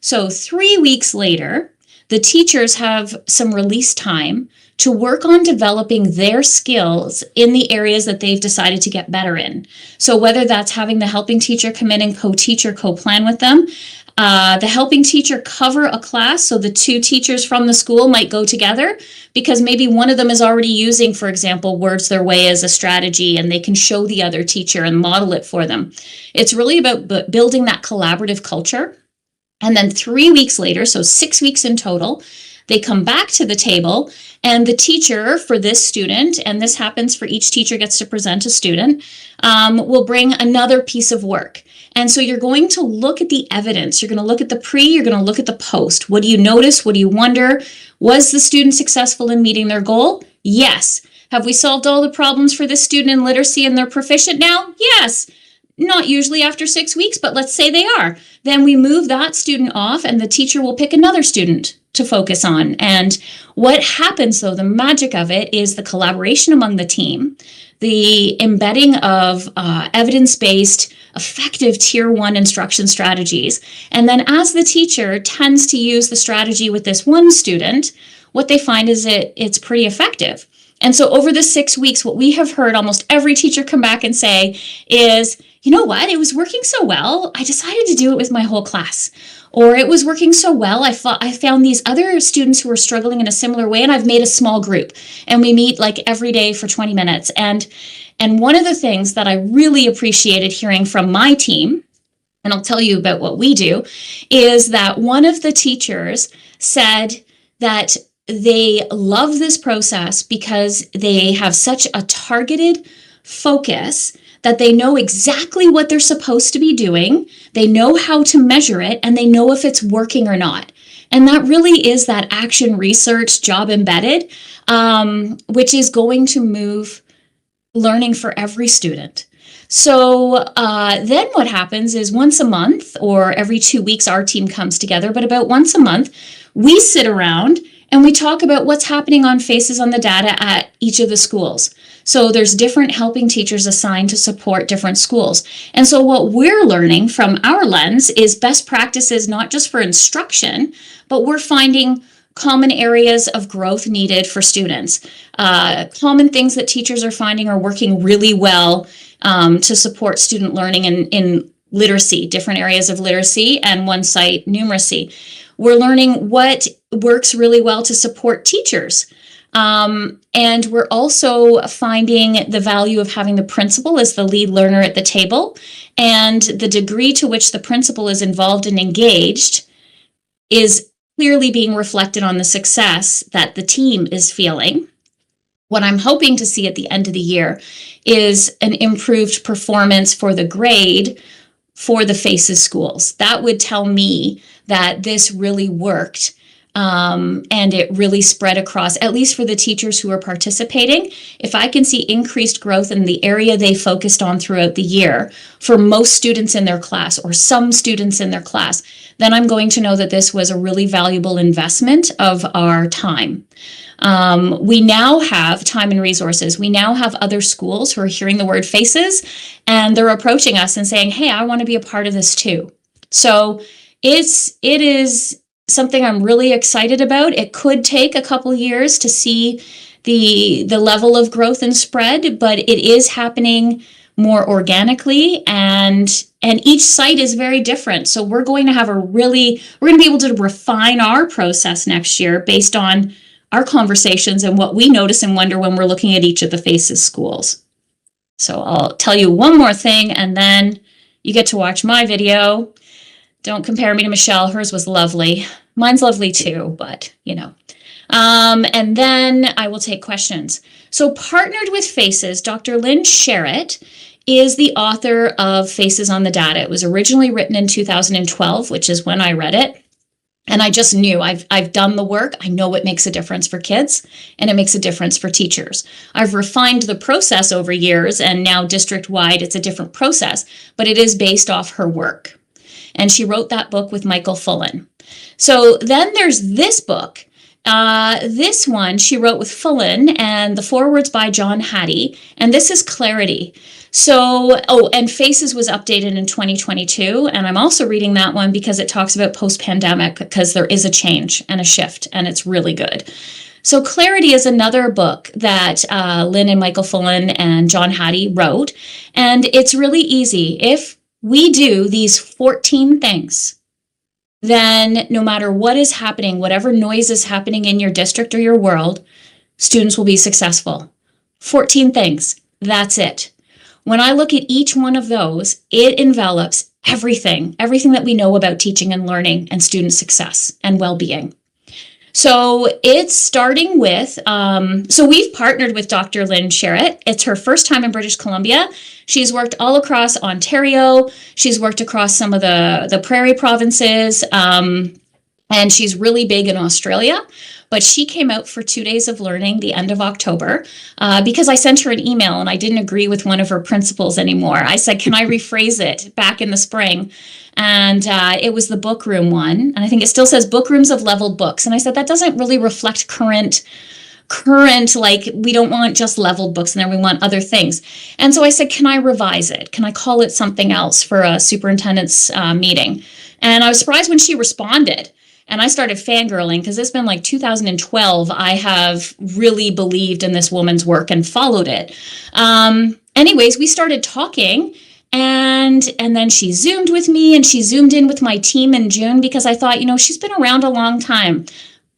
So 3 weeks later, the teachers have some release time to work on developing their skills in the areas that they've decided to get better in. So whether that's having the helping teacher come in and co-teach or co-plan with them, the helping teacher cover a class, so the two teachers from the school might go together because maybe one of them is already using, for example, Words Their Way as a strategy and they can show the other teacher and model it for them. It's really about building that collaborative culture. And then 3 weeks later, so 6 weeks in total, they come back to the table and the teacher for this student, and this happens for each teacher gets to present a student, will bring another piece of work. And so you're going to look at the evidence. You're going to look at the pre, you're going to look at the post. What do you notice? What do you wonder? Was the student successful in meeting their goal? Yes. Have we solved all the problems for this student in literacy and they're proficient now? Yes. Not usually after 6 weeks, but let's say they are. Then we move that student off and the teacher will pick another student to focus on. And what happens though, the magic of it is the collaboration among the team, the embedding of evidence-based, effective tier 1 instruction strategies. And then as the teacher tends to use the strategy with this one student, what they find is it's pretty effective. And so over the 6 weeks, what we have heard almost every teacher come back and say is, you know what, it was working so well, I decided to do it with my whole class. Or it was working so well, I found these other students who were struggling in a similar way, and I've made a small group. And we meet every day for 20 minutes. And one of the things that I really appreciated hearing from my team, and I'll tell you about what we do, is that one of the teachers said that they love this process because they have such a targeted focus that they know exactly what they're supposed to be doing, they know how to measure it, and they know if it's working or not. And that really is that action research job embedded, which is going to move learning for every student. So then what happens is once a month or every 2 weeks, our team comes together, but about once a month, we sit around and we talk about what's happening on Faces on the Data at each of the schools. So there's different helping teachers assigned to support different schools. And so what we're learning from our lens is best practices, not just for instruction, but we're finding common areas of growth needed for students. Common things that teachers are finding are working really well to support student learning in literacy, different areas of literacy, and one site, numeracy. We're learning what works really well to support teachers. And we're also finding the value of having the principal as the lead learner at the table, and the degree to which the principal is involved and engaged is clearly being reflected on the success that the team is feeling. What I'm hoping to see at the end of the year is an improved performance for the grade for the Faces schools. That would tell me that this really worked And it really spread across, at least for the teachers who are participating. If I can see increased growth in the area they focused on throughout the year for most students in their class or some students in their class, then I'm going to know that this was a really valuable investment of our time. We now have time and resources. We now have other schools who are hearing the word FACES, and they're approaching us and saying, hey, I want to be a part of this too. So it is something I'm really excited about. It could take a couple years to see the level of growth and spread, but it is happening more organically, and each site is very different. So we're going to have we're going to be able to refine our process next year based on our conversations and what we notice and wonder when we're looking at each of the FACES schools. So I'll tell you one more thing, and then you get to watch my video. Don't compare me to Michelle. Hers was lovely. Mine's lovely too, but you know. And then I will take questions. So partnered with FACES, Dr. Lynn Sherritt is the author of FACES on the Data. It was originally written in 2012, which is when I read it. And I just knew I've done the work. I know it makes a difference for kids and it makes a difference for teachers. I've refined the process over years, and now district-wide, it's a different process, but it is based off her work. And she wrote that book with Michael Fullen. So then there's this book. This one she wrote with Fullen, and the forewords by John Hattie, and this is Clarity. So, and FACES was updated in 2022, and I'm also reading that one because it talks about post-pandemic, because there is a change and a shift, and it's really good. So Clarity is another book that Lynn and Michael Fullen and John Hattie wrote, and it's really easy. If we do these 14 things, then no matter what is happening, whatever noise is happening in your district or your world, students will be successful. 14 things, that's it. When I look at each one of those, it envelops everything that we know about teaching and learning and student success and well-being. So it's starting with, so we've partnered with Dr. Lynn Sherritt. It's her first time in British Columbia. She's worked all across Ontario. She's worked across some of the prairie provinces, and she's really big in Australia. But she came out for 2 days of learning the end of October because I sent her an email and I didn't agree with one of her principles anymore. I said, can I rephrase it back in the spring? And it was the book room one. And I think it still says book rooms of leveled books. And I said, that doesn't really reflect current, like we don't want just leveled books in there. We want other things. And so I said, can I revise it? Can I call it something else for a superintendent's meeting? And I was surprised when she responded. And I started fangirling because it's been like 2012. I have really believed in this woman's work and followed it. Anyways, we started talking, and then she Zoomed with me, and she Zoomed in with my team in June because I thought, she's been around a long time.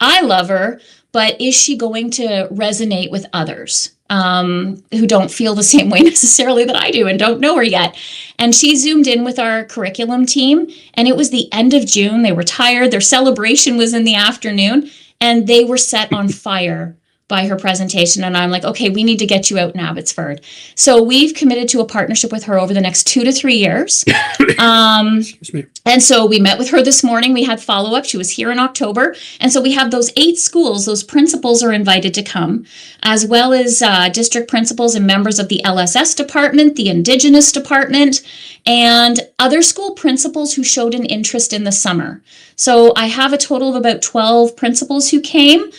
I love her, but is she going to resonate with others who don't feel the same way necessarily that I do and don't know her yet? And she Zoomed in with our curriculum team, and it was the end of June. They were tired. Their celebration was in the afternoon, and they were set on fire by her presentation. And I'm like, okay, we need to get you out in Abbotsford. So we've committed to a partnership with her over the next 2 to 3 years. Excuse me. And so we met with her this morning. We had follow-up. She was here in October. And so we have those 8 schools. Those principals are invited to come, as well as district principals and members of the LSS department, the Indigenous department, and other school principals who showed an interest in the summer. So I have a total of about 12 principals who came.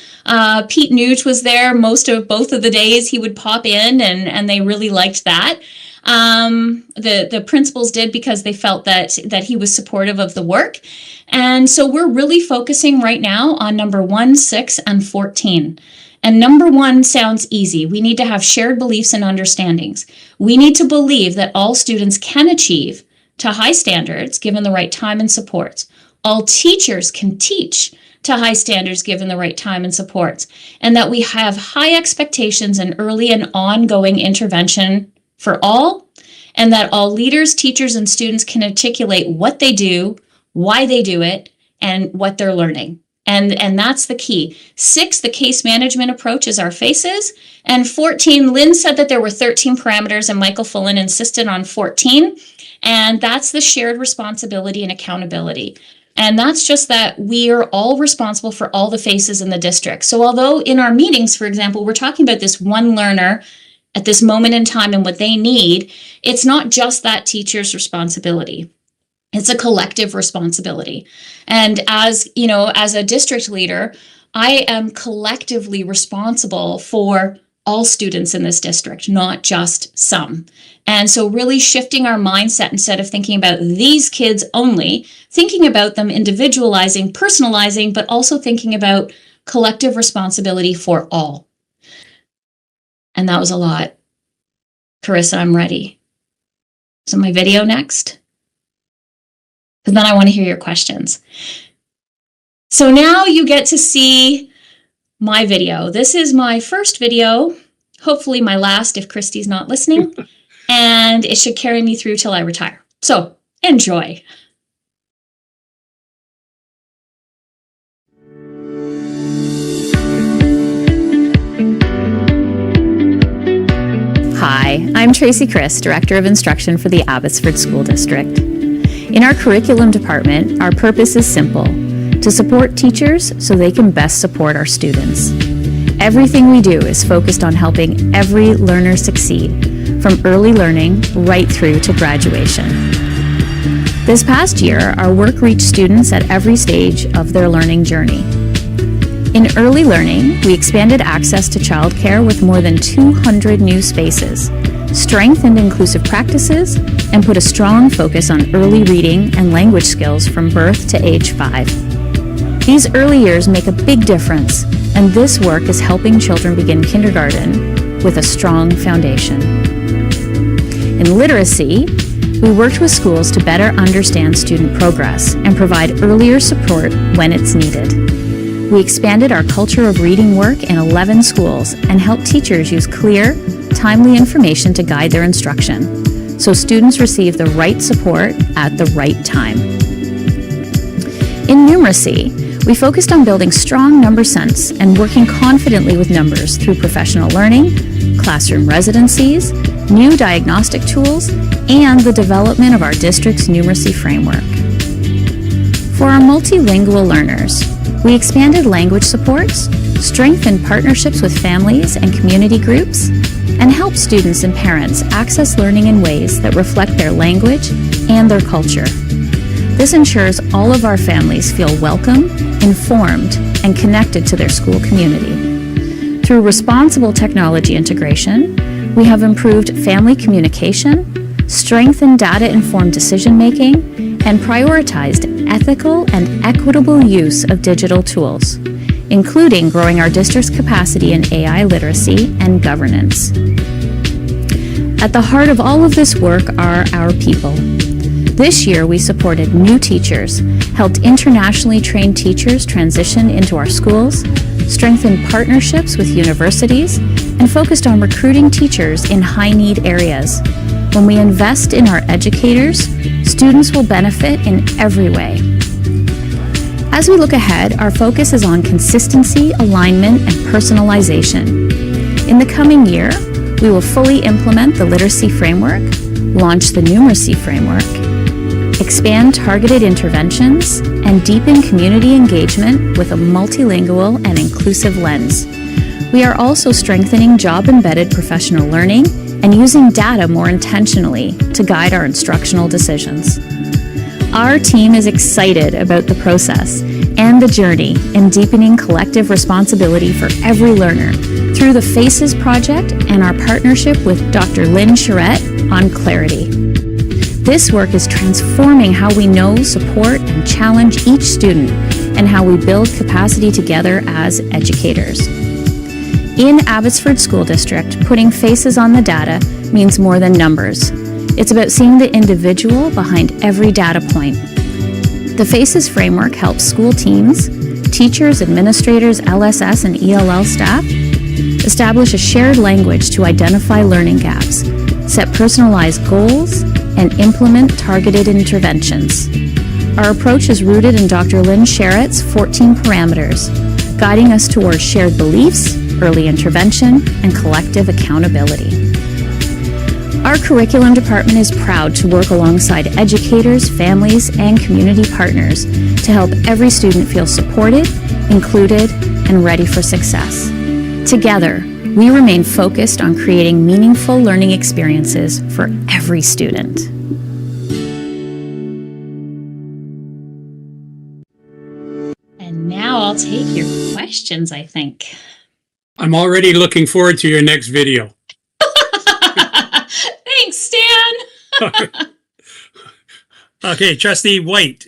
Pete Nuge was there both of the days. He would pop in, and they really liked that. The principals did because they felt that he was supportive of the work. And so we're really focusing right now on number 1, 6, and 14. And number 1 sounds easy. We need to have shared beliefs and understandings. We need to believe that all students can achieve to high standards given the right time and supports. All teachers can teach to high standards given the right time and supports, and that we have high expectations and early and ongoing intervention for all, and that all leaders, teachers, and students can articulate what they do, why they do it, and what they're learning. And that's the key. 6, the case management approach is our FACES. And 14, Lynn said that there were 13 parameters, and Michael Fullen insisted on 14. And that's the shared responsibility and accountability. And that's just that we are all responsible for all the faces in the district. So although in our meetings, for example, we're talking about this one learner at this moment in time and what they need, it's not just that teacher's responsibility. It's a collective responsibility. And as, you know, as a district leader, I am collectively responsible for all students in this district, not just some. And so really shifting our mindset, instead of thinking about these kids only, thinking about them, individualizing, personalizing, but also thinking about collective responsibility for all. And that was a lot. Carissa, I'm ready. So my video next. Because then I want to hear your questions. So now you get to see my video. This is my first video, hopefully my last if Christy's not listening, and it should carry me through till I retire. So enjoy. Hi, I'm Tracy Chris, Director of Instruction for the Abbotsford School District. In our curriculum department, our purpose is simple: to support teachers so they can best support our students. Everything we do is focused on helping every learner succeed, from early learning right through to graduation. This past year, our work reached students at every stage of their learning journey. In early learning, we expanded access to childcare with more than 200 new spaces, strengthened inclusive practices, and put a strong focus on early reading and language skills from birth to age 5. These early years make a big difference, and this work is helping children begin kindergarten with a strong foundation. In literacy, we worked with schools to better understand student progress and provide earlier support when it's needed. We expanded our culture of reading work in 11 schools and helped teachers use clear, timely information to guide their instruction, so students receive the right support at the right time. In numeracy, we focused on building strong number sense and working confidently with numbers through professional learning, classroom residencies, new diagnostic tools, and the development of our district's numeracy framework. For our multilingual learners, we expanded language supports, strengthened partnerships with families and community groups, and helped students and parents access learning in ways that reflect their language and their culture. This ensures all of our families feel welcome, informed, and connected to their school community. Through responsible technology integration, we have improved family communication, strengthened data-informed decision-making, and prioritized ethical and equitable use of digital tools, including growing our district's capacity in AI literacy and governance. At the heart of all of this work are our people. This year, we supported new teachers, helped internationally trained teachers transition into our schools, strengthened partnerships with universities, and focused on recruiting teachers in high-need areas. When we invest in our educators, students will benefit in every way. As we look ahead, our focus is on consistency, alignment, and personalization. In the coming year, we will fully implement the literacy framework, launch the numeracy framework, expand targeted interventions, and deepen community engagement with a multilingual and inclusive lens. We are also strengthening job-embedded professional learning and using data more intentionally to guide our instructional decisions. Our team is excited about the process and the journey in deepening collective responsibility for every learner through the FACES project and our partnership with Dr. Lynn Charette on Clarity. This work is transforming how we know, support, and challenge each student and how we build capacity together as educators. In Abbotsford School District, putting faces on the data means more than numbers. It's about seeing the individual behind every data point. The FACES framework helps school teams, teachers, administrators, LSS, and ELL staff establish a shared language to identify learning gaps, set personalized goals, and implement targeted interventions. Our approach is rooted in Dr. Lynn Charette's 14 parameters, guiding us towards shared beliefs, early intervention, and collective accountability. Our curriculum department is proud to work alongside educators, families, and community partners to help every student feel supported, included, and ready for success. Together, we remain focused on creating meaningful learning experiences for every student. And now I'll take your questions, I think. I'm already looking forward to your next video. Thanks, Stan. Okay, Trustee White.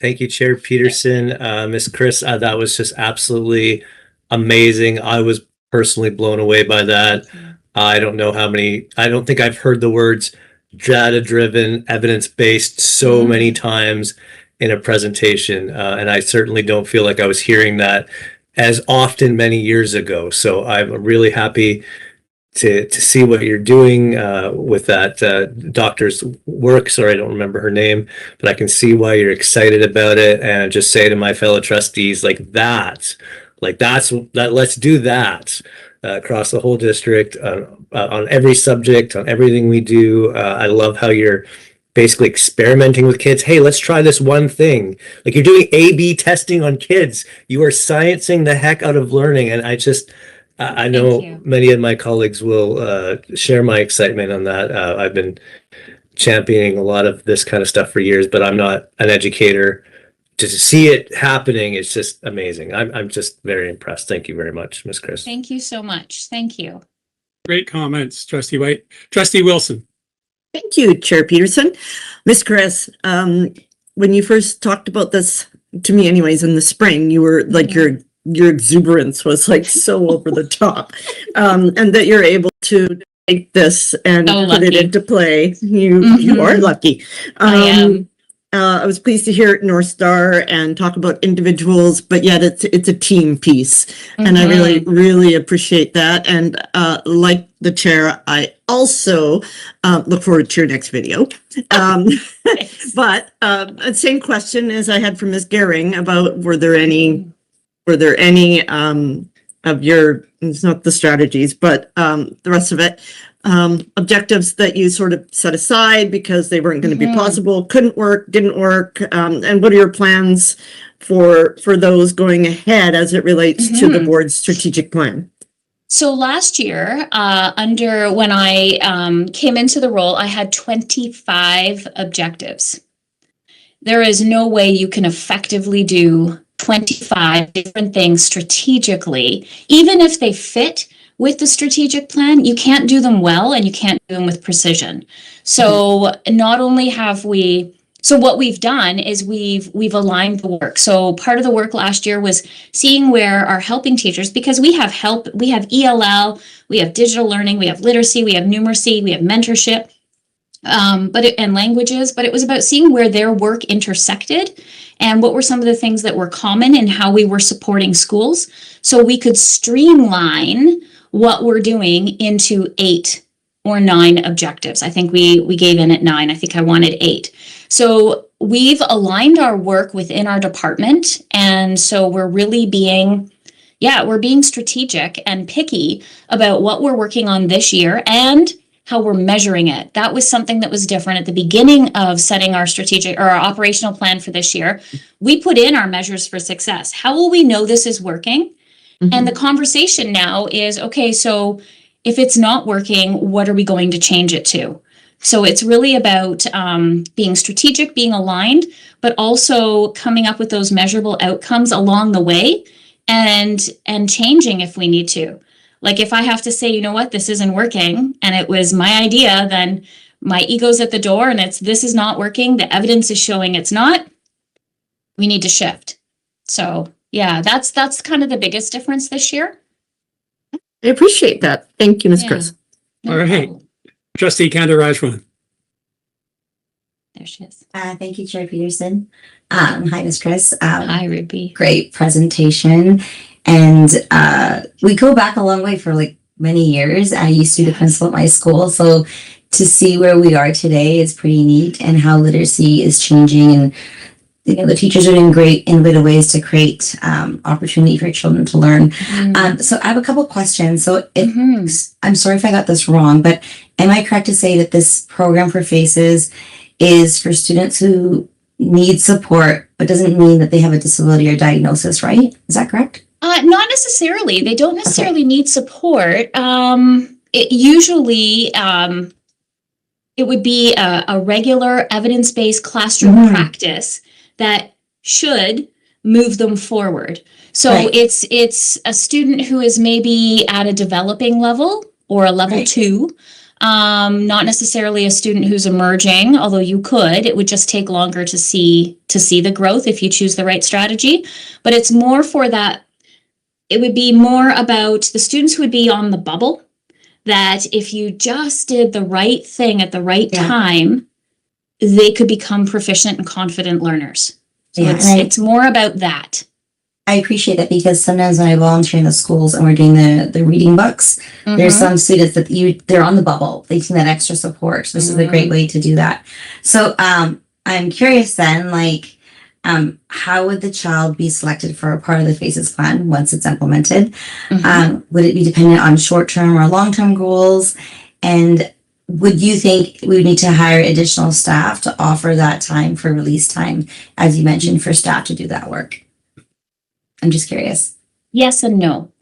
Thank you, Chair Peterson. Ms. Chris, that was just absolutely amazing. I was personally blown away by that. I don't think I've heard the words data-driven, evidence-based so many times in a presentation. And I certainly don't feel like I was hearing that as often many years ago. So I'm really happy to see what you're doing with that doctor's work. Sorry, I don't remember her name, but I can see why you're excited about it. And just say to my fellow trustees, let's do that across the whole district on every subject, on everything we do. I love how you're basically experimenting with kids. Hey, let's try this one thing. Like, you're doing A/B testing on kids. You are sciencing the heck out of learning. And I know many of my colleagues will share my excitement on that. I've been championing a lot of this kind of stuff for years, but I'm not an educator. To see it happening is just amazing. I'm just very impressed. Thank you very much, Ms. Chris. Thank you so much. Thank you. Great comments, Trustee White. Trustee Wilson. Thank you, Chair Peterson. Ms. Chris, when you first talked about this, to me anyways, in the spring, you were like, your exuberance was like so over the top, and that you're able to take this and put it into play. You are lucky. I am. I was pleased to hear North Star and talk about individuals, but yet it's a team piece. And I really appreciate that. And like the chair, I also look forward to your next video. But same question as I had from Ms. Gehring about were there any of your, it's not the strategies, but the rest of it, objectives that you sort of set aside because they weren't going to be possible, didn't work, and what are your plans for those going ahead as it relates to the board's strategic plan? So last year, when I came into the role, I had 25 objectives. There is no way you can effectively do 25 different things strategically, even if they fit with the strategic plan. You can't do them well and you can't do them with precision. So not only have what we've done is we've aligned the work. So part of the work last year was seeing where our helping teachers, because we have ELL, we have digital learning, we have literacy, we have numeracy, we have mentorship, and languages, but it was about seeing where their work intersected and what were some of the things that were common and how we were supporting schools so we could streamline what we're doing into 8 or 9 objectives. I think we gave in at 9. I think I wanted 8. So we've aligned our work within our department. And so we're really being strategic and picky about what we're working on this year and how we're measuring it. That was something that was different at the beginning of setting our strategic or our operational plan for this year. We put in our measures for success. How will we know this is working? And the conversation now is, okay, so if it's not working, what are we going to change it to? So it's really about being strategic, being aligned, but also coming up with those measurable outcomes along the way and changing if we need to. Like if I have to say, you know what, this isn't working and it was my idea, then my ego's at the door and this is not working. The evidence is showing it's not. We need to shift. So yeah, that's kind of the biggest difference this year. I appreciate that. Thank you, Ms. Chris. All right. Trustee Kandarajwan. There she is. Thank you, Chair Peterson. Hi, Ms. Chris. Hi, Ruby. Great presentation. And we go back a long way for like many years. I used to be the principal at my school. So to see where we are today is pretty neat and how literacy is changing and the teachers are doing great innovative ways to create opportunity for children to learn. So I have a couple questions. So I'm sorry if I got this wrong, but am I correct to say that this program for FACES is for students who need support, but doesn't mean that they have a disability or diagnosis, right? Is that correct? Not necessarily. They don't necessarily need support. It usually it would be a regular evidence-based classroom practice that should move them forward. So it's a student who is maybe at a developing level or a level 2, not necessarily a student who's emerging, although you could. It would just take longer to see the growth if you choose the right strategy. But it's more for that. It would be more about the students who would be on the bubble, that if you just did the right thing at the right time, they could become proficient and confident learners. So it's more about that. I appreciate that, because sometimes when I volunteer in the schools and we're doing the reading books, there's some students that they're on the bubble. They need that extra support. So this is a great way to do that. So I'm curious then, like, how would the child be selected for a part of the FACES plan once it's implemented? Would it be dependent on short-term or long-term goals? And would you think we would need to hire additional staff to offer that time for release time, as you mentioned, for staff to do that work? I'm just curious. Yes and no.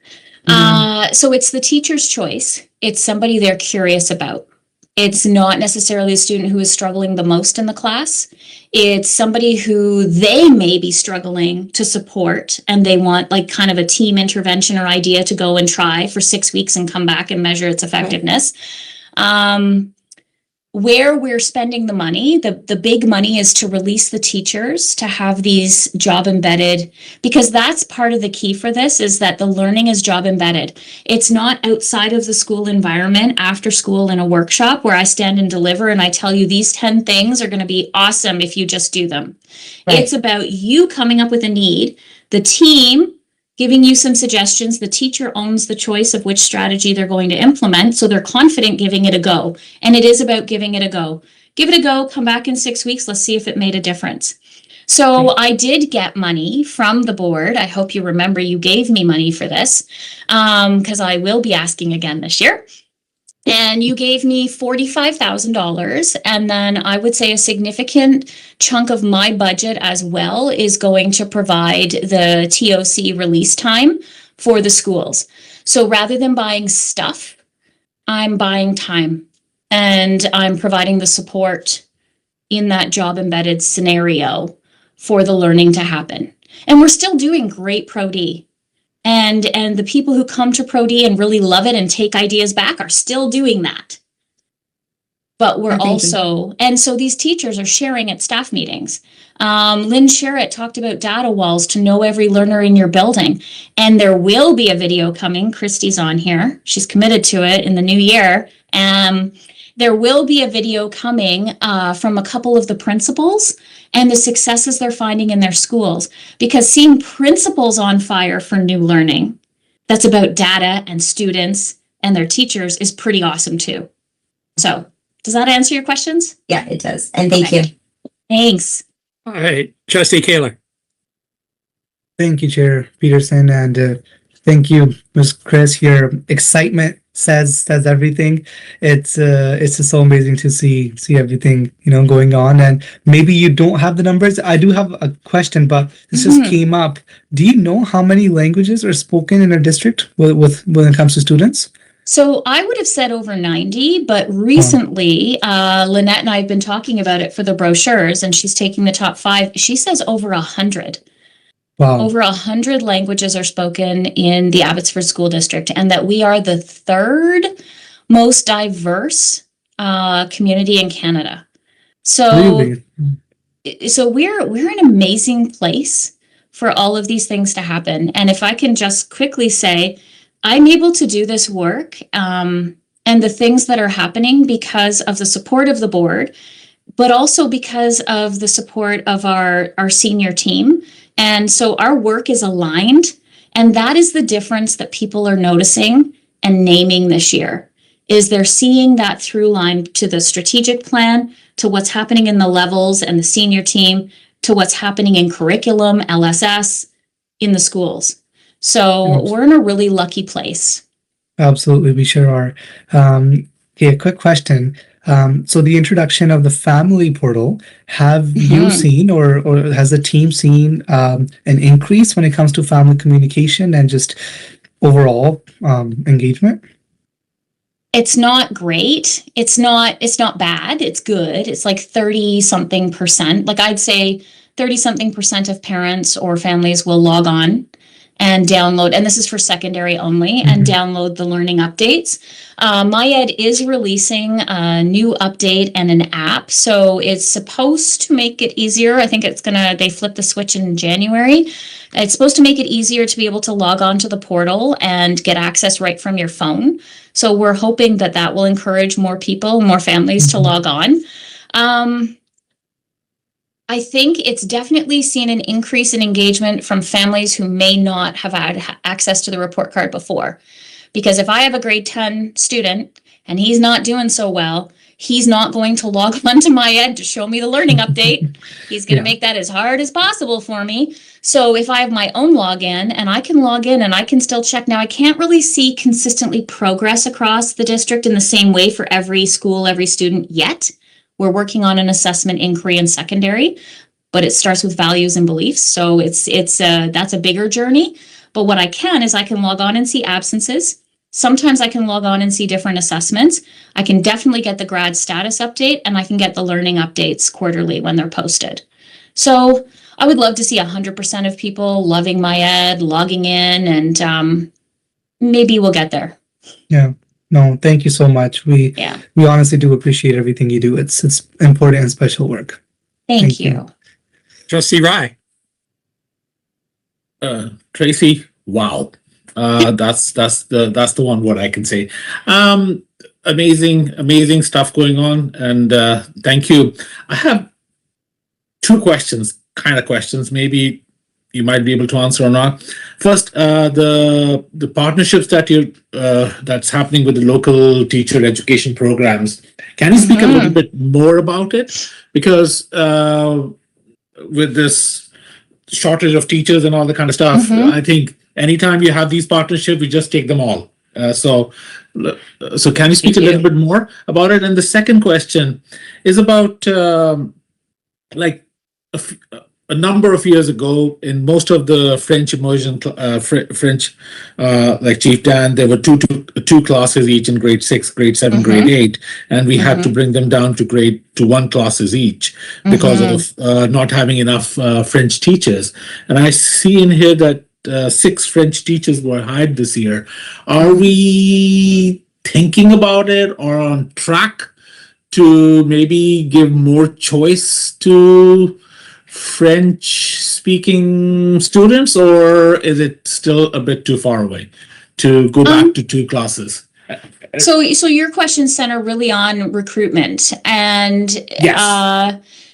So it's the teacher's choice. It's somebody they're curious about. It's not necessarily a student who is struggling the most in the class. It's somebody who they may be struggling to support, and they want like kind of a team intervention or idea to go and try for 6 weeks and come back and measure its effectiveness. Where we're spending the money, the big money is to release the teachers to have these job embedded, because that's part of the key for this, is that the learning is job embedded. It's not outside of the school environment after school in a workshop where I stand and deliver and I tell you these 10 things are going to be awesome if you just do them. It's about you coming up with a need, the team giving you some suggestions. The teacher owns the choice of which strategy they're going to implement, so they're confident giving it a go. And it is about giving it a go. Give it a go, come back in 6 weeks, let's see if it made a difference. So I did get money from the board. I hope you remember you gave me money for this, because I will be asking again this year. And you gave me $45,000. And then I would say a significant chunk of my budget as well is going to provide the TOC release time for the schools. So rather than buying stuff, I'm buying time, and I'm providing the support in that job embedded scenario for the learning to happen. And we're still doing great Pro-D. And the people who come to Pro-D and really love it and take ideas back are still doing that. But we're also, and so these teachers are sharing at staff meetings. Lynn Sherritt talked about data walls to know every learner in your building. And there will be a video coming. Christy's on here. She's committed to it in the new year. There will be a video coming from a couple of the principals and the successes they're finding in their schools, because seeing principals on fire for new learning that's about data and students and their teachers is pretty awesome too. So does that answer your questions? Yeah, it does. And thank you. Thanks. All right, Trustee Kaler. Thank you, Chair Peterson, and thank you, Ms. Chris. Your excitement says everything. It's just so amazing to see everything going on. And maybe you don't have the numbers. I do have a question, but this just came up. Do you know how many languages are spoken in our district with when it comes to students? So I would have said over 90, but recently Lynette and I have been talking about it for the brochures, and she's taking the top 5. She says over 100. Wow. Over 100 languages are spoken in the Abbotsford School District, and that we are the 3rd most diverse community in Canada. So, Really? so we're an amazing place for all of these things to happen. And if I can just quickly say, I'm able to do this work and the things that are happening because of the support of the board, but also because of the support of our senior team. And so our work is aligned, and that is the difference that people are noticing and naming this year, is they're seeing that through line to the strategic plan, to what's happening in the levels and the senior team, to what's happening in curriculum, LSS, in the schools. So Yes. we're in a really lucky place. Absolutely, we sure are. Okay, a quick question. So the introduction of the family portal, have you seen or has the team seen an increase when it comes to family communication and just overall engagement? It's not great. It's not bad. It's good. It's like 30 something percent. Like I'd say 30 something percent of parents or families will log on and download, and this is for secondary only, and download the learning updates. MyEd is releasing a new update and an app, so it's supposed to make it easier. I think they flipped the switch in January. It's supposed to make it easier to be able to log on to the portal and get access right from your phone. So we're hoping that that will encourage more people, more families to log on. I think it's definitely seen an increase in engagement from families who may not have had access to the report card before. Because if I have a grade 10 student and he's not doing so well, he's not going to log on to MyEd to show me the learning update. He's going to make that as hard as possible for me. So if I have my own login and I can log in and I can still check. Now, I can't really see consistently progress across the district in the same way for every school, every student yet. We're working on an assessment inquiry in secondary, but it starts with values and beliefs. So that's a bigger journey. But what I can is I can log on and see absences. Sometimes I can log on and see different assessments. I can definitely get the grad status update, and I can get the learning updates quarterly when they're posted. So I would love to see 100% of people loving MyEd, logging in, and maybe we'll get there. Yeah. No, thank you so much. We honestly do appreciate everything you do. It's important and special work. Thank you. Trustee Rye. Tracy, wow. That's the one word I can say. Amazing stuff going on, and thank you. I have two questions, maybe you might be able to answer or not. First, the partnerships that's happening with the local teacher education programs. Can you speak a little bit more about it? Because with this shortage of teachers and all the kind of stuff, I think anytime you have these partnerships, we just take them all. So can you speak a little bit more about it? And the second question is about a number of years ago, in most of the French immersion, like Chief Dan, there were two classes each in grade 6, grade 7, grade 8, and we had to bring them down to one classes each because of not having enough French teachers. And I see in here that 6 French teachers were hired this year. Are we thinking about it or on track to maybe give more choice to French speaking students, or is it still a bit too far away to go back to 2 classes? So your questions center really on recruitment, and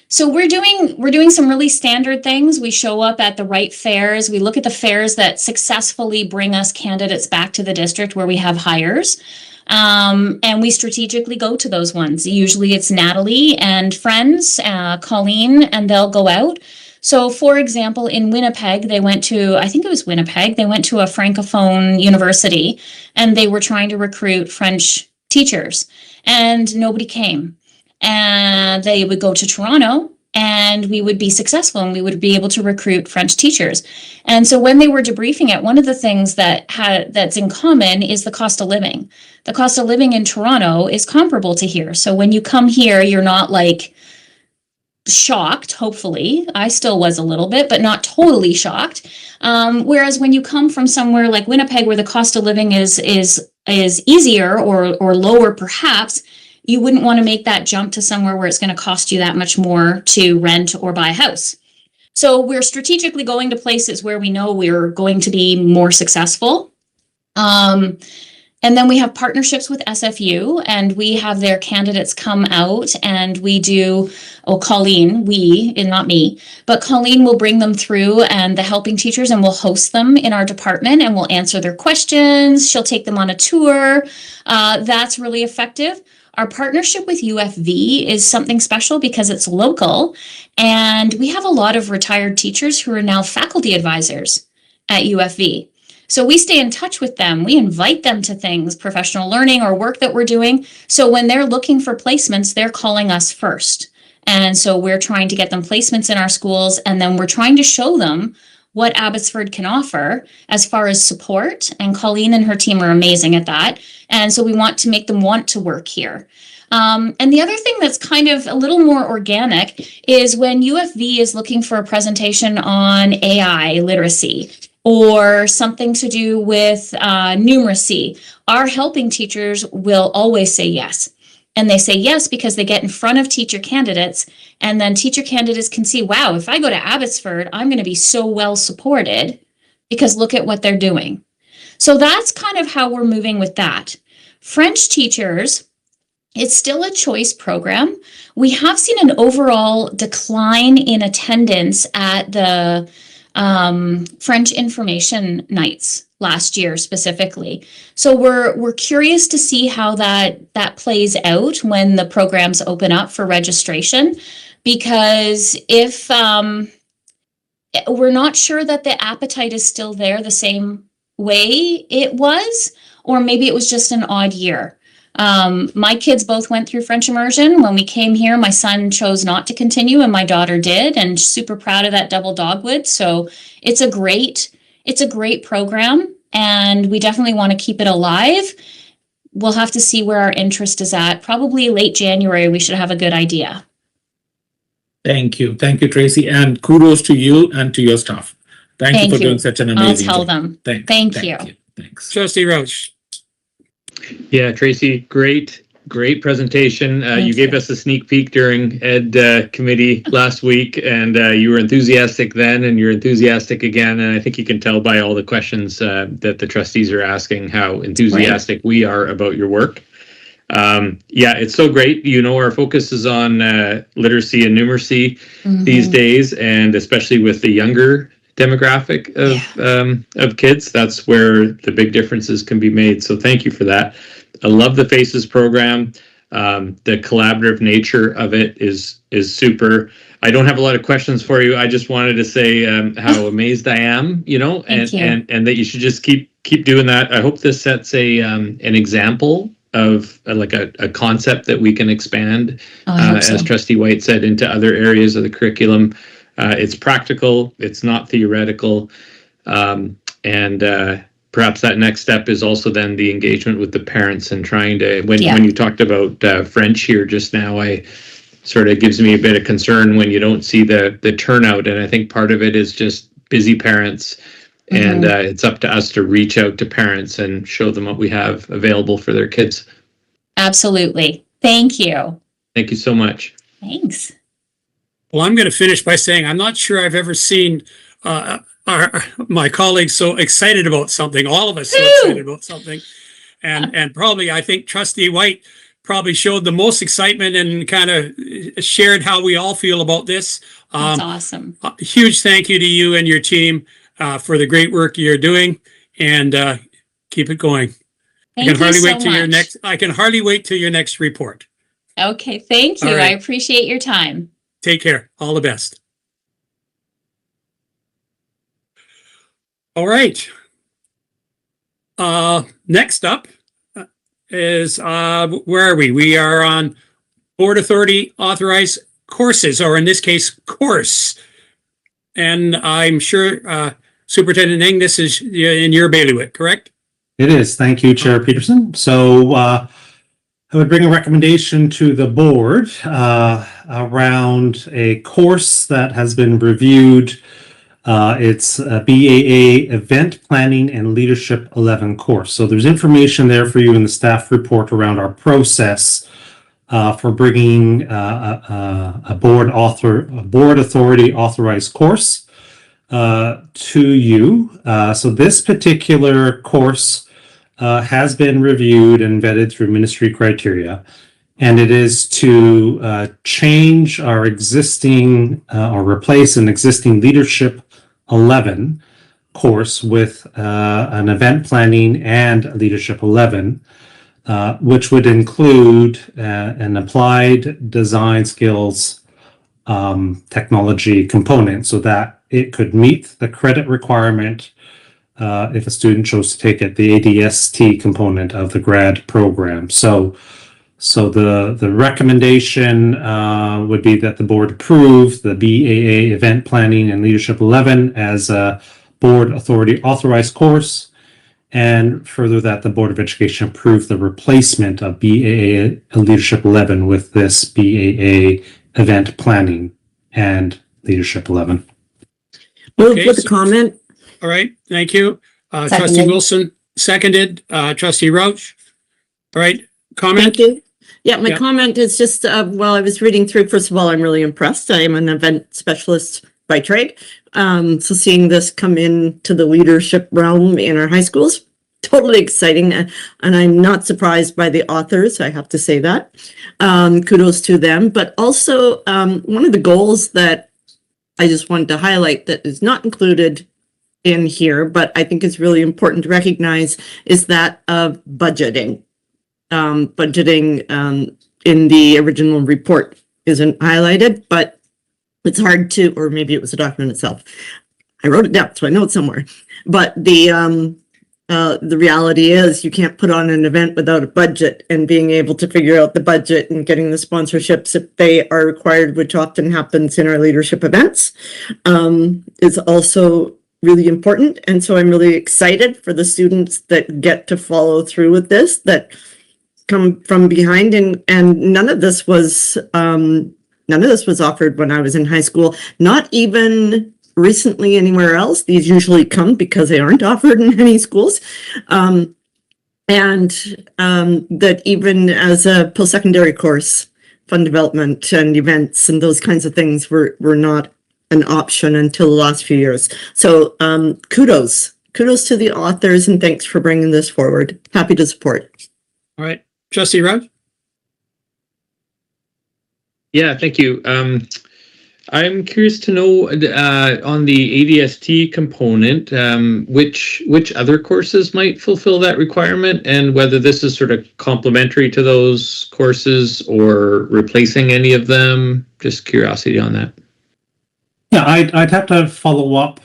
so we're doing some really standard things. We show up at the right fairs. We look at the fairs that successfully bring us candidates back to the district where we have hires. And we strategically go to those ones. Usually it's Natalie and friends, Colleen, and they'll go out. So for example, in Winnipeg, they went to a Francophone university, and they were trying to recruit French teachers, and nobody came. And they would go to Toronto, and we would be successful, and we would be able to recruit French teachers. And so when they were debriefing it, one of the things that's in common is the cost of living. The cost of living in Toronto is comparable to here. So when you come here, you're not like shocked, hopefully. I still was a little bit, but not totally shocked. Whereas when you come from somewhere like Winnipeg, where the cost of living is easier or lower perhaps, you wouldn't want to make that jump to somewhere where it's going to cost you that much more to rent or buy a house. So we're strategically going to places where we know we're going to be more successful. And then we have partnerships with SFU, and we have their candidates come out, and we do, Colleen, and not me, but Colleen will bring them through, and the helping teachers, and we'll host them in our department, and we'll answer their questions. She'll take them on a tour. That's really effective. Our partnership with UFV is something special because it's local, and we have a lot of retired teachers who are now faculty advisors at UFV. So we stay in touch with them. We invite them to things, professional learning or work that we're doing. So when they're looking for placements, they're calling us first. And so we're trying to get them placements in our schools, and then we're trying to show them what Abbotsford can offer as far as support. And Colleen and her team are amazing at that. And so we want to make them want to work here. And the other thing that's kind of a little more organic is when UFV is looking for a presentation on AI literacy or something to do with numeracy, our helping teachers will always say yes. And they say yes because they get in front of teacher candidates, and then teacher candidates can see, wow, if I go to Abbotsford, I'm going to be so well supported because look at what they're doing. So that's kind of how we're moving with that. French teachers, it's still a choice program. We have seen an overall decline in attendance at the French information nights last year specifically. So we're curious to see how that plays out when the programs open up for registration, because if we're not sure that the appetite is still there the same way it was, or maybe it was just an odd year. My kids both went through French immersion. When we came here, my son chose not to continue and my daughter did, and super proud of that double dogwood. So it's a great program, and we definitely want to keep it alive. We'll have to see where our interest is at. Probably late January, we should have a good idea. Thank you. Thank you, Tracy. And kudos to you and to your staff. Thank you for doing such an amazing I'll tell job. them. Thank you. Thanks. Trustee Roach. Yeah, Tracy, great presentation. You gave us a sneak peek during Ed committee last week, and you were enthusiastic then, and you're enthusiastic again. And I think you can tell by all the questions that the trustees are asking how enthusiastic we are about your work. Yeah, it's so great. You know, our focus is on literacy and numeracy these days, and especially with the younger demographic of kids. That's where the big differences can be made. So thank you for that. I love the FACES program. The collaborative nature of it is super. I don't have a lot of questions for you. I just wanted to say how amazed I am, you know, and that you should just keep doing that. I hope this sets an example of like a concept that we can expand, as Trustee White said, into other areas of the curriculum. It's practical, it's not theoretical, and perhaps that next step is also then the engagement with the parents and trying to, when you talked about French here just now, I sort of gives me a bit of concern when you don't see the turnout, and I think part of it is just busy parents, and it's up to us to reach out to parents and show them what we have available for their kids. Absolutely. Thank you. Thank you so much. Thanks. Well, I'm going to finish by saying I'm not sure I've ever seen my colleagues so excited about something, all of us so excited about something. And probably, I think Trustee White probably showed the most excitement and kind of shared how we all feel about this. That's awesome. A huge thank you to you and your team for the great work you're doing, and keep it going. Thank you so much. I can hardly wait till your next report. Okay, thank you. All right. I appreciate your time. Take care. All the best. All right. Next up is, where are we? We are on Board Authority authorized courses, or in this case, course. And I'm sure Superintendent Eng, this is in your bailiwick, correct? It is. Thank you, Chair Peterson. So I would bring a recommendation to the board around a course that has been reviewed. It's a BAA Event Planning and Leadership 11 course. So there's information there for you in the staff report around our process for bringing a board authority authorized course to you. So this particular course has been reviewed and vetted through ministry criteria, and it is to change our existing or replace an existing Leadership 11 course with an Event Planning and Leadership 11 which would include an applied design skills technology component so that it could meet the credit requirement if a student chose to take it, the ADST component of the grad program. So the recommendation would be that the board approve the BAA Event Planning and Leadership 11 as a board authority authorized course, and further that the Board of Education approve the replacement of BAA Leadership 11 with this BAA Event Planning and Leadership 11. Move Okay, with a so- comment. All right, thank you. Trustee Seconded. Wilson, seconded. Trustee Roach. All right, comment? Thank you. Yeah, my Yeah. comment is just, while I was reading through, first of all, I'm really impressed. I am an event specialist by trade. So seeing this come into the leadership realm in our high schools, totally exciting. And I'm not surprised by the authors, I have to say that. Kudos to them. But also, one of the goals that I just wanted to highlight that is not included in here, but I think is really important to recognize is that of budgeting. Budgeting in the original report isn't highlighted, but it's hard to, or maybe it was a document itself. I wrote it down, so I know it somewhere. But the reality is you can't put on an event without a budget, and being able to figure out the budget and getting the sponsorships if they are required, which often happens in our leadership events, is also really important. And so I'm really excited for the students that get to follow through with this, that come from behind, and none of this was offered when I was in high school, not even recently anywhere else. These usually come because they aren't offered in any schools. That even as a post-secondary course, fund development and events and those kinds of things were not an option until the last few years. So kudos to the authors, and thanks for bringing this forward. Happy to support. All right, Trustee Roach. Yeah, thank you. I'm curious to know on the ADST component, which other courses might fulfill that requirement, and whether this is sort of complementary to those courses or replacing any of them. Just curiosity on that. Yeah, I'd have to follow up,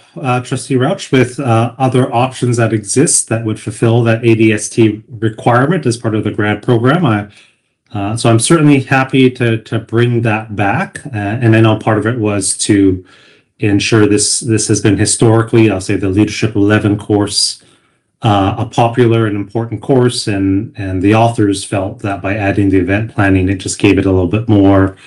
Trustee Rauch, with other options that exist that would fulfill that ADST requirement as part of the grad program. So I'm certainly happy to bring that back. And I know part of it was to ensure this has been historically, I'll say, the Leadership 11 course, a popular and important course. And the authors felt that by adding the event planning, it just gave it a little bit more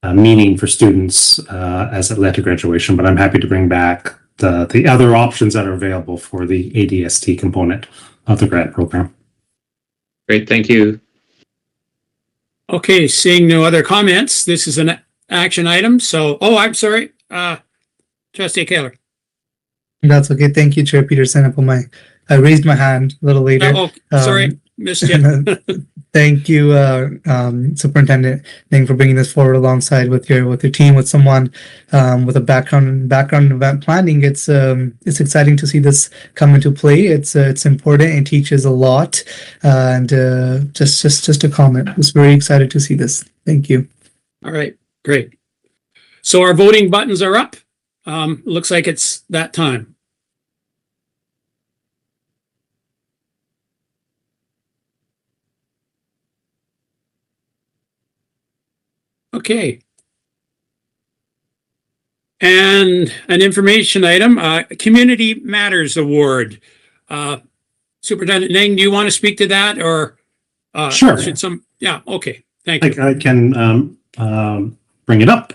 meaning for students as it led to graduation. But I'm happy to bring back the other options that are available for the ADST component of the grad program. Great, thank you. Okay, seeing no other comments, this is an action item. So, I'm sorry, Trustee Kaler. That's okay. Thank you, Chair Peterson. I raised my hand a little later. Sorry, missed you. Thank you, Superintendent Ning, for bringing this forward alongside with your team, with someone with a background in event planning. It's exciting to see this come into play. It's important and teaches a lot. And just a comment. I was very excited to see this. Thank you. All right, great. So our voting buttons are up. Looks like it's that time. Okay. And an information item, Community Matters Award. Superintendent Ning, do you want to speak to that, or? Sure. Yeah, okay, thank you. I can bring it up.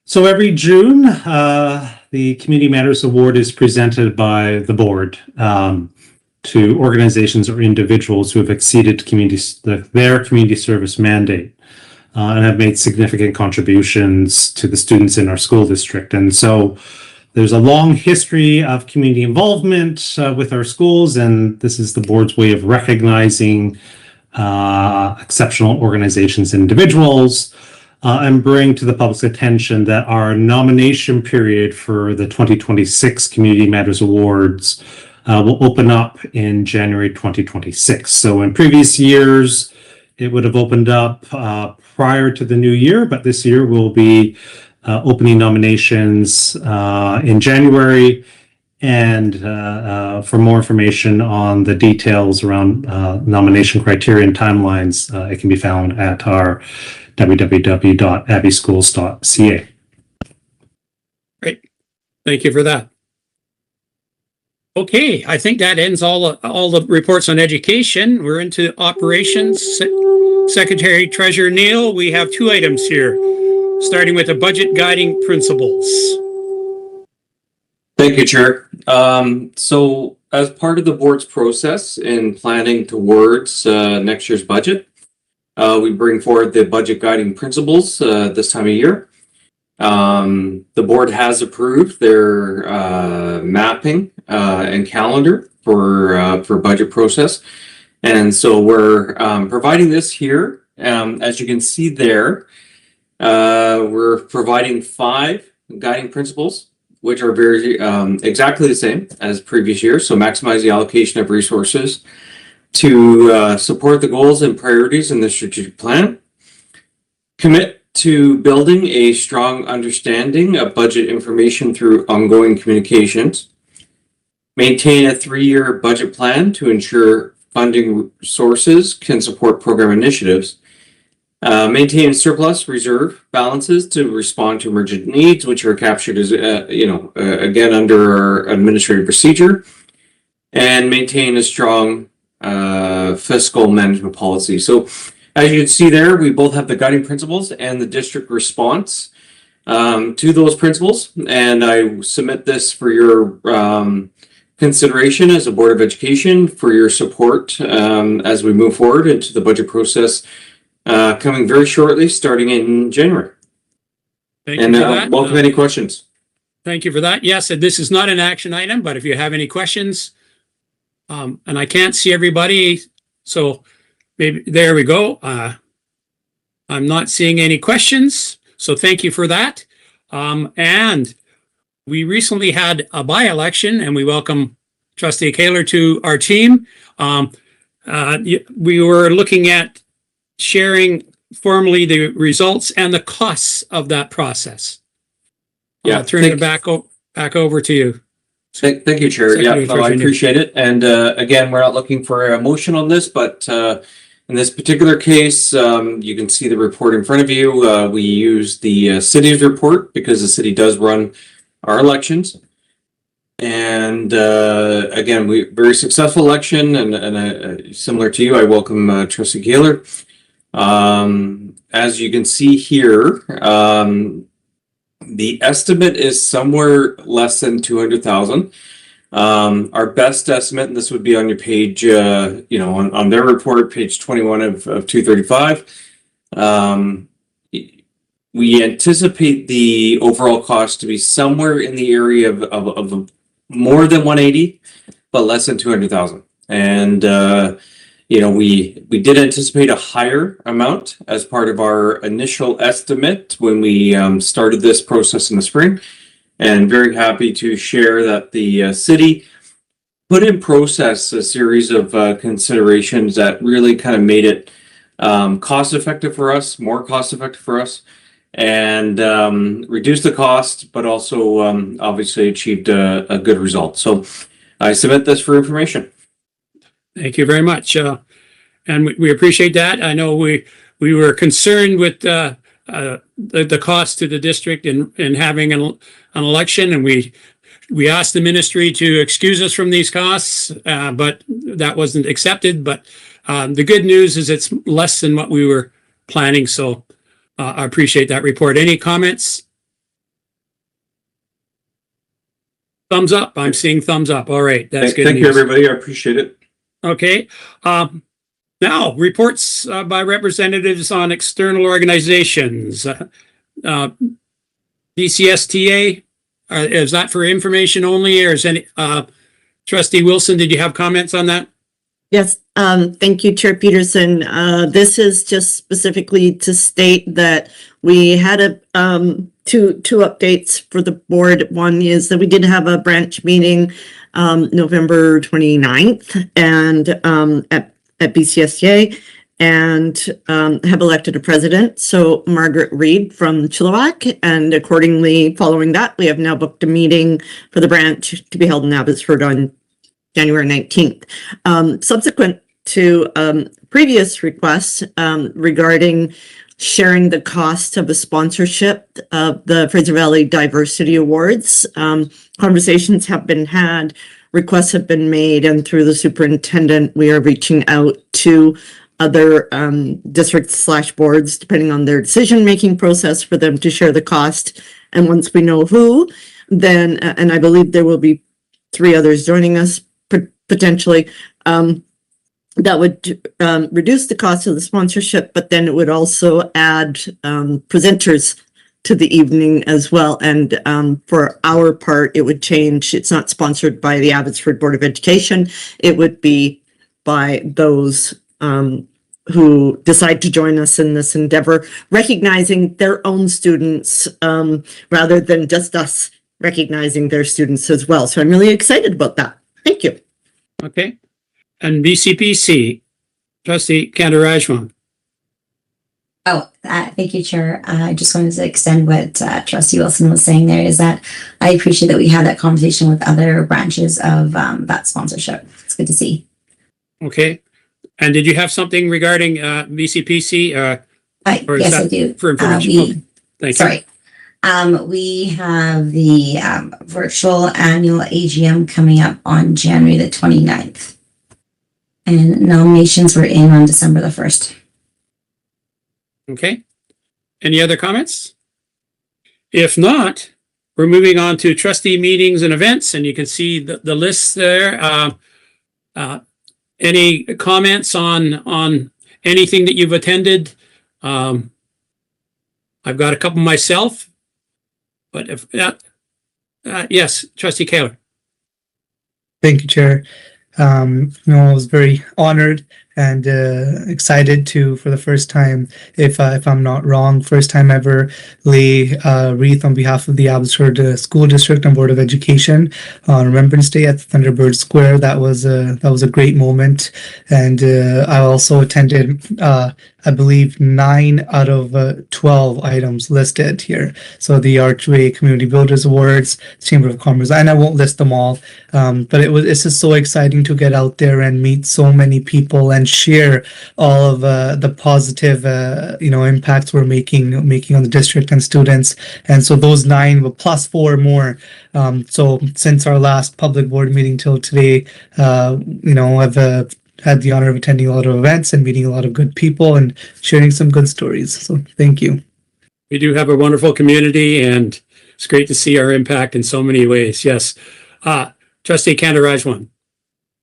So every June, the Community Matters Award is presented by the board to organizations or individuals who have exceeded their community service mandate and have made significant contributions to the students in our school district. And so there's a long history of community involvement with our schools, and this is the board's way of recognizing exceptional organizations and individuals, and bring to the public's attention that our nomination period for the 2026 Community Matters Awards will open up in January 2026. So in previous years, it would have opened up prior to the new year, but this year we'll be opening nominations in January. And for more information on the details around nomination criteria and timelines, it can be found at our www.abbeyschools.ca. Great. Thank you for that. Okay, I think that ends all the reports on education. We're into operations. Secretary Treasurer Neil, we have 2 items here, starting with the budget guiding principles. Thank you, Chair. So as part of the board's process in planning towards next year's budget, we bring forward the budget guiding principles this time of year. The board has approved their mapping and calendar for budget process. And so we're providing this here. As you can see there, we're providing 5 guiding principles, which are very exactly the same as previous years. So maximize the allocation of resources to support the goals and priorities in the strategic plan. Commit to building a strong understanding of budget information through ongoing communications. Maintain a 3-year budget plan to ensure funding sources can support program initiatives. Maintain surplus reserve balances to respond to emergent needs, which are captured as, again, under our administrative procedure. And maintain a strong fiscal management policy. So as you can see there, we both have the guiding principles and the district response to those principles. And I submit this for your consideration as a Board of Education, for your support as we move forward into the budget process coming very shortly, starting in January. Thank you for that. Welcome any questions. Thank you for that. Yes, and this is not an action item, but if you have any questions, and I can't see everybody, so maybe there we go. I'm not seeing any questions, so thank you for that. And we recently had a by-election, and we welcome Trustee Kaler to our team. We were looking at sharing formally the results and the costs of that process. Yeah, I'll turn it back over to you. Thank you, Chair. Yeah, I appreciate it. And again, we're not looking for a motion on this, but in this particular case, you can see the report in front of you. We use the city's report because the city does run our elections. And again, very successful election, and similar to you, I welcome Trustee Kaler. As you can see here, the estimate is somewhere less than 200,000. Our best estimate, and this would be on your page, on their report, page 21 of 235. We anticipate the overall cost to be somewhere in the area of more than 180, but less than 200,000. And we did anticipate a higher amount as part of our initial estimate when we started this process in the spring, and very happy to share that the city put in process a series of considerations that really kind of made it more cost effective for us, and reduced the cost, but also obviously achieved a good result. So I submit this for information. Thank you very much. And we appreciate that. I know we were concerned with the cost to the district in having an election, and we asked the ministry to excuse us from these costs, but that wasn't accepted. But the good news is it's less than what we were planning. So I appreciate that report. Any comments? Thumbs up. I'm seeing thumbs up. All right. That's good. Thank you, everybody. I appreciate it. Okay. Now, reports by representatives on external organizations. DCSTA, is that for information only, or is any, Trustee Wilson, did you have comments on that? Yes, thank you, Chair Peterson. This is just specifically to state that we had two updates for the board. One is that we did have a branch meeting November 29th and at BCSCA, and have elected a president. So Margaret Reed from Chilliwack, and accordingly, following that, we have now booked a meeting for the branch to be held in Abbotsford on January 19th. Subsequent to previous requests regarding sharing the cost of a sponsorship of the Fraser Valley Diversity Awards. Conversations have been had, requests have been made, and through the superintendent, we are reaching out to other districts / boards, depending on their decision-making process, for them to share the cost. And once we know who, then, and I believe there will be 3 others joining us potentially, that would reduce the cost of the sponsorship, but then it would also add presenters to the evening as well. And for our part, it would change. It's not sponsored by the Abbotsford Board of Education. It would be by those who decide to join us in this endeavor, recognizing their own students rather than just us recognizing their students as well. So I'm really excited about that. Thank you. Okay. And BCPC, Trustee Kandarajman. Oh, thank you, Chair. I just wanted to extend what Trustee Wilson was saying there, is that I appreciate that we had that conversation with other branches of that sponsorship. It's good to see. Okay. And did you have something regarding BCPC? Or is Yes, that I do. for information? Okay. Thank you. Sorry. We have the virtual annual AGM coming up on January the 29th. And nominations were in on December the 1st. Okay. Any other comments? If not, we're moving on to trustee meetings and events, and you can see the list there. Any comments on anything that you've attended? I've got a couple myself, but if yes, Trustee Kaler. Thank you, Chair. I was very honored and excited to, for the first time, if I'm not wrong, first time ever, lay wreath on behalf of the Abbotsford School District and Board of Education on Remembrance Day at Thunderbird Square. That was a great moment, and I also attended, I believe, 9 out of 12 items listed here. So the Archway Community Builders Awards, Chamber of Commerce, and I won't list them all, but it's just so exciting to get out there and meet so many people and share all of the positive impacts we're making on the district and students. And so those 9 plus 4 more. So since our last public board meeting till today, I've had the honor of attending a lot of events and meeting a lot of good people and sharing some good stories. So thank you. We do have a wonderful community, and it's great to see our impact in so many ways. Yes. Trustee Kandarajman.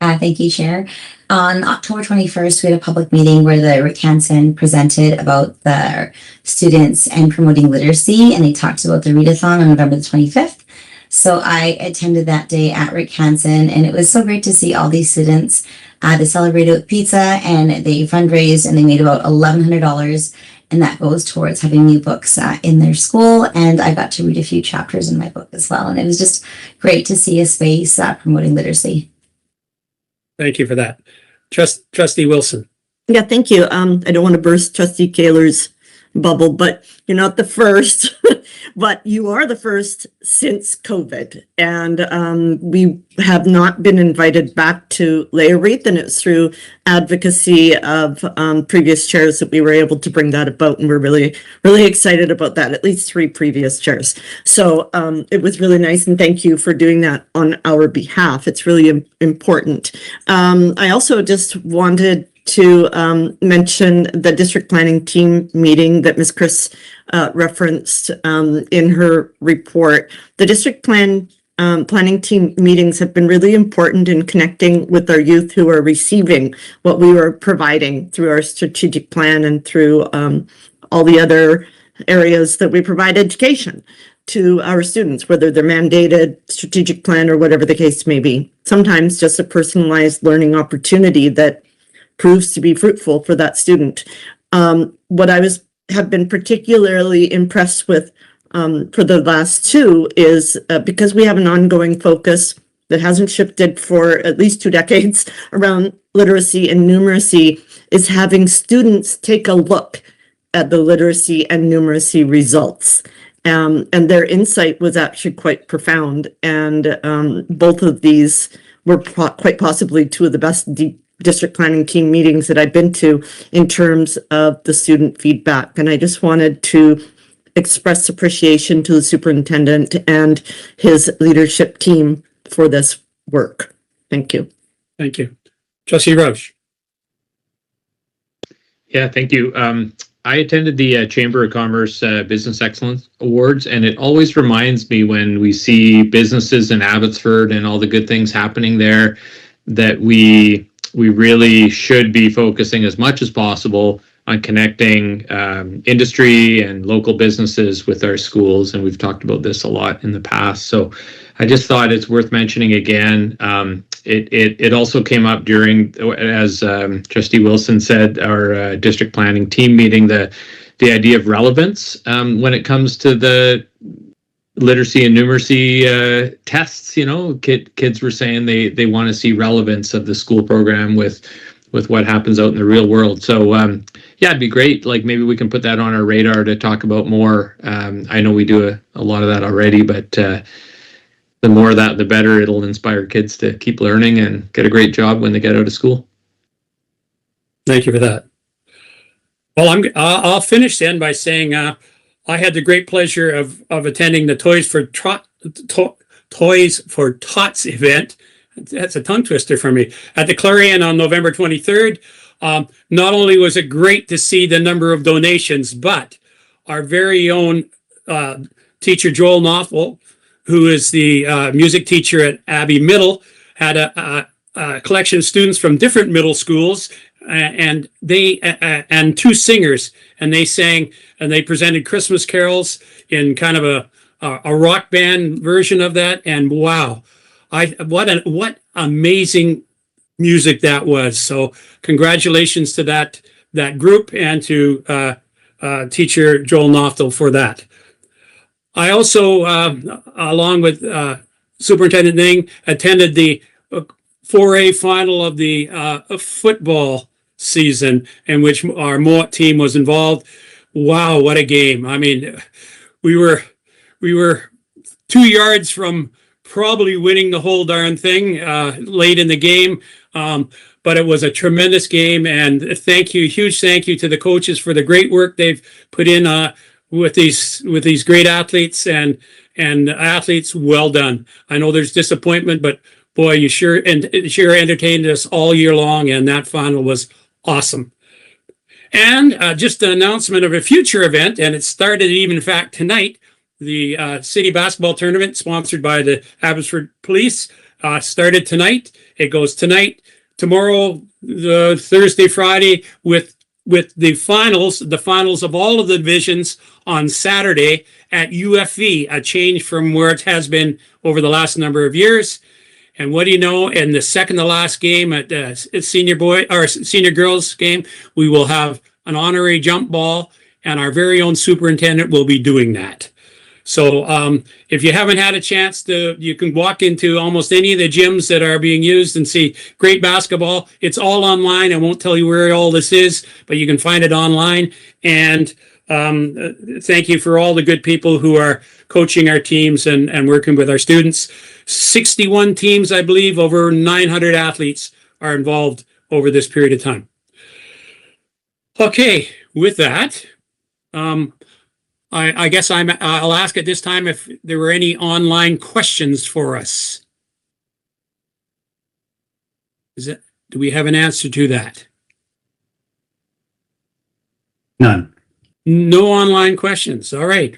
Thank you, Chair. On October 21st, we had a public meeting where the Rick Hansen presented about the students and promoting literacy, and they talked about the readathon on November the 25th. So I attended that day at Rick Hansen, and it was so great to see all these students. They celebrated with pizza, and they fundraised, and they made about $1,100, and that goes towards having new books in their school. And I got to read a few chapters in my book as well, and it was just great to see a space promoting literacy. Thank you for that. Trustee Wilson. Yeah, thank you. I don't want to burst Trustee Kaler's bubble, but you're not the first, but you are the first since COVID. And we have not been invited back to lay a wreath, and it's through advocacy of previous chairs that we were able to bring that about. And we're really, really excited about that, at least 3 previous chairs. So it was really nice. And thank you for doing that on our behalf. It's really important. I also just wanted to mention the district planning team meeting that Ms. Chris referenced in her report. The district planning team meetings have been really important in connecting with our youth who are receiving what we were providing through our strategic plan and through all the other areas that we provide education to our students, whether they're mandated, strategic plan, or whatever the case may be. Sometimes just a personalized learning opportunity that proves to be fruitful for that student. What I have been particularly impressed with for the last two is because we have an ongoing focus that hasn't shifted for at least 2 decades around literacy and numeracy, is having students take a look at the literacy and numeracy results. And their insight was actually quite profound. And both of these were quite possibly two of the best district planning team meetings that I've been to in terms of the student feedback. And I just wanted to express appreciation to the superintendent and his leadership team for this work. Thank you. Thank you. Trustee Roche. Yeah, thank you. I attended the Chamber of Commerce Business Excellence Awards, and it always reminds me when we see businesses in Abbotsford and all the good things happening there that we really should be focusing as much as possible on connecting industry and local businesses with our schools. And we've talked about this a lot in the past. So I just thought it's worth mentioning again. It also came up during, as Trustee Wilson said, our district planning team meeting, the idea of relevance when it comes to the literacy and numeracy tests. You know, kids were saying they want to see relevance of the school program with what happens out in the real world. So yeah, it'd be great. Like maybe we can put that on our radar to talk about more. I know we do a lot of that already, but the more of that, the better. It'll inspire kids to keep learning and get a great job when they get out of school. Thank you for that. Well, I'll finish then by saying I had the great pleasure of attending the Toys for Tots event. That's a tongue twister for me, at the Clarion on November 23rd. Not only was it great to see the number of donations, but our very own teacher, Joel Nothwell, who is the music teacher at Abbey Middle, had a collection of students from different middle schools, and they and two singers, and they sang and they presented Christmas carols in kind of a rock band version of that. And wow, what amazing music that was. So congratulations to that group and to teacher Joel Nothwell for that. I also, along with Superintendent Ning, attended the 4A final of the football season, in which our Mowat team was involved. Wow, what a game. I mean, we were 2 yards from probably winning the whole darn thing late in the game. But it was a tremendous game, and huge thank you to the coaches for the great work they've put in with these great athletes and athletes. Well done. I know there's disappointment, but boy, you sure entertained us all year long, and that final was awesome. And just an announcement of a future event, and it started even in fact tonight. The city basketball tournament sponsored by the Abbotsford Police started tonight. It goes tonight, tomorrow, Thursday, Friday, with the finals of all of the divisions on Saturday at UFV, a change from where it has been over the last number of years. And what do you know? In the second to last game at senior girls game, we will have an honorary jump ball, and our very own superintendent will be doing that. So if you haven't had a chance you can walk into almost any of the gyms that are being used and see great basketball. It's all online. I won't tell you where all this is, but you can find it online. And thank you for all the good people who are coaching our teams and working with our students. 61 teams, I believe, over 900 athletes are involved over this period of time. Okay, with that, I guess I'll ask at this time if there were any online questions for us. Do we have an answer to that? None. No online questions. All right.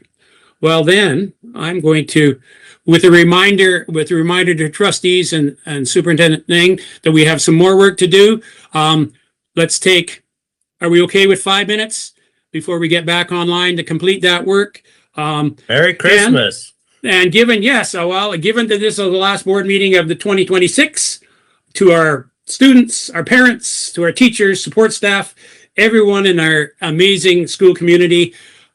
Well, then I'm going to, with a reminder to trustees and Superintendent Ning that we have some more work to do. Are we okay with 5 minutes before we get back online to complete that work? Merry Christmas. And given that this is the last board meeting of the 2026, to our students, our parents, to our teachers, support staff, everyone in our amazing school community,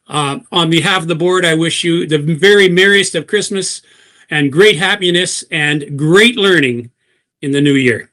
On behalf of the board, I wish you the very merriest of Christmas and great happiness and great learning in the new year.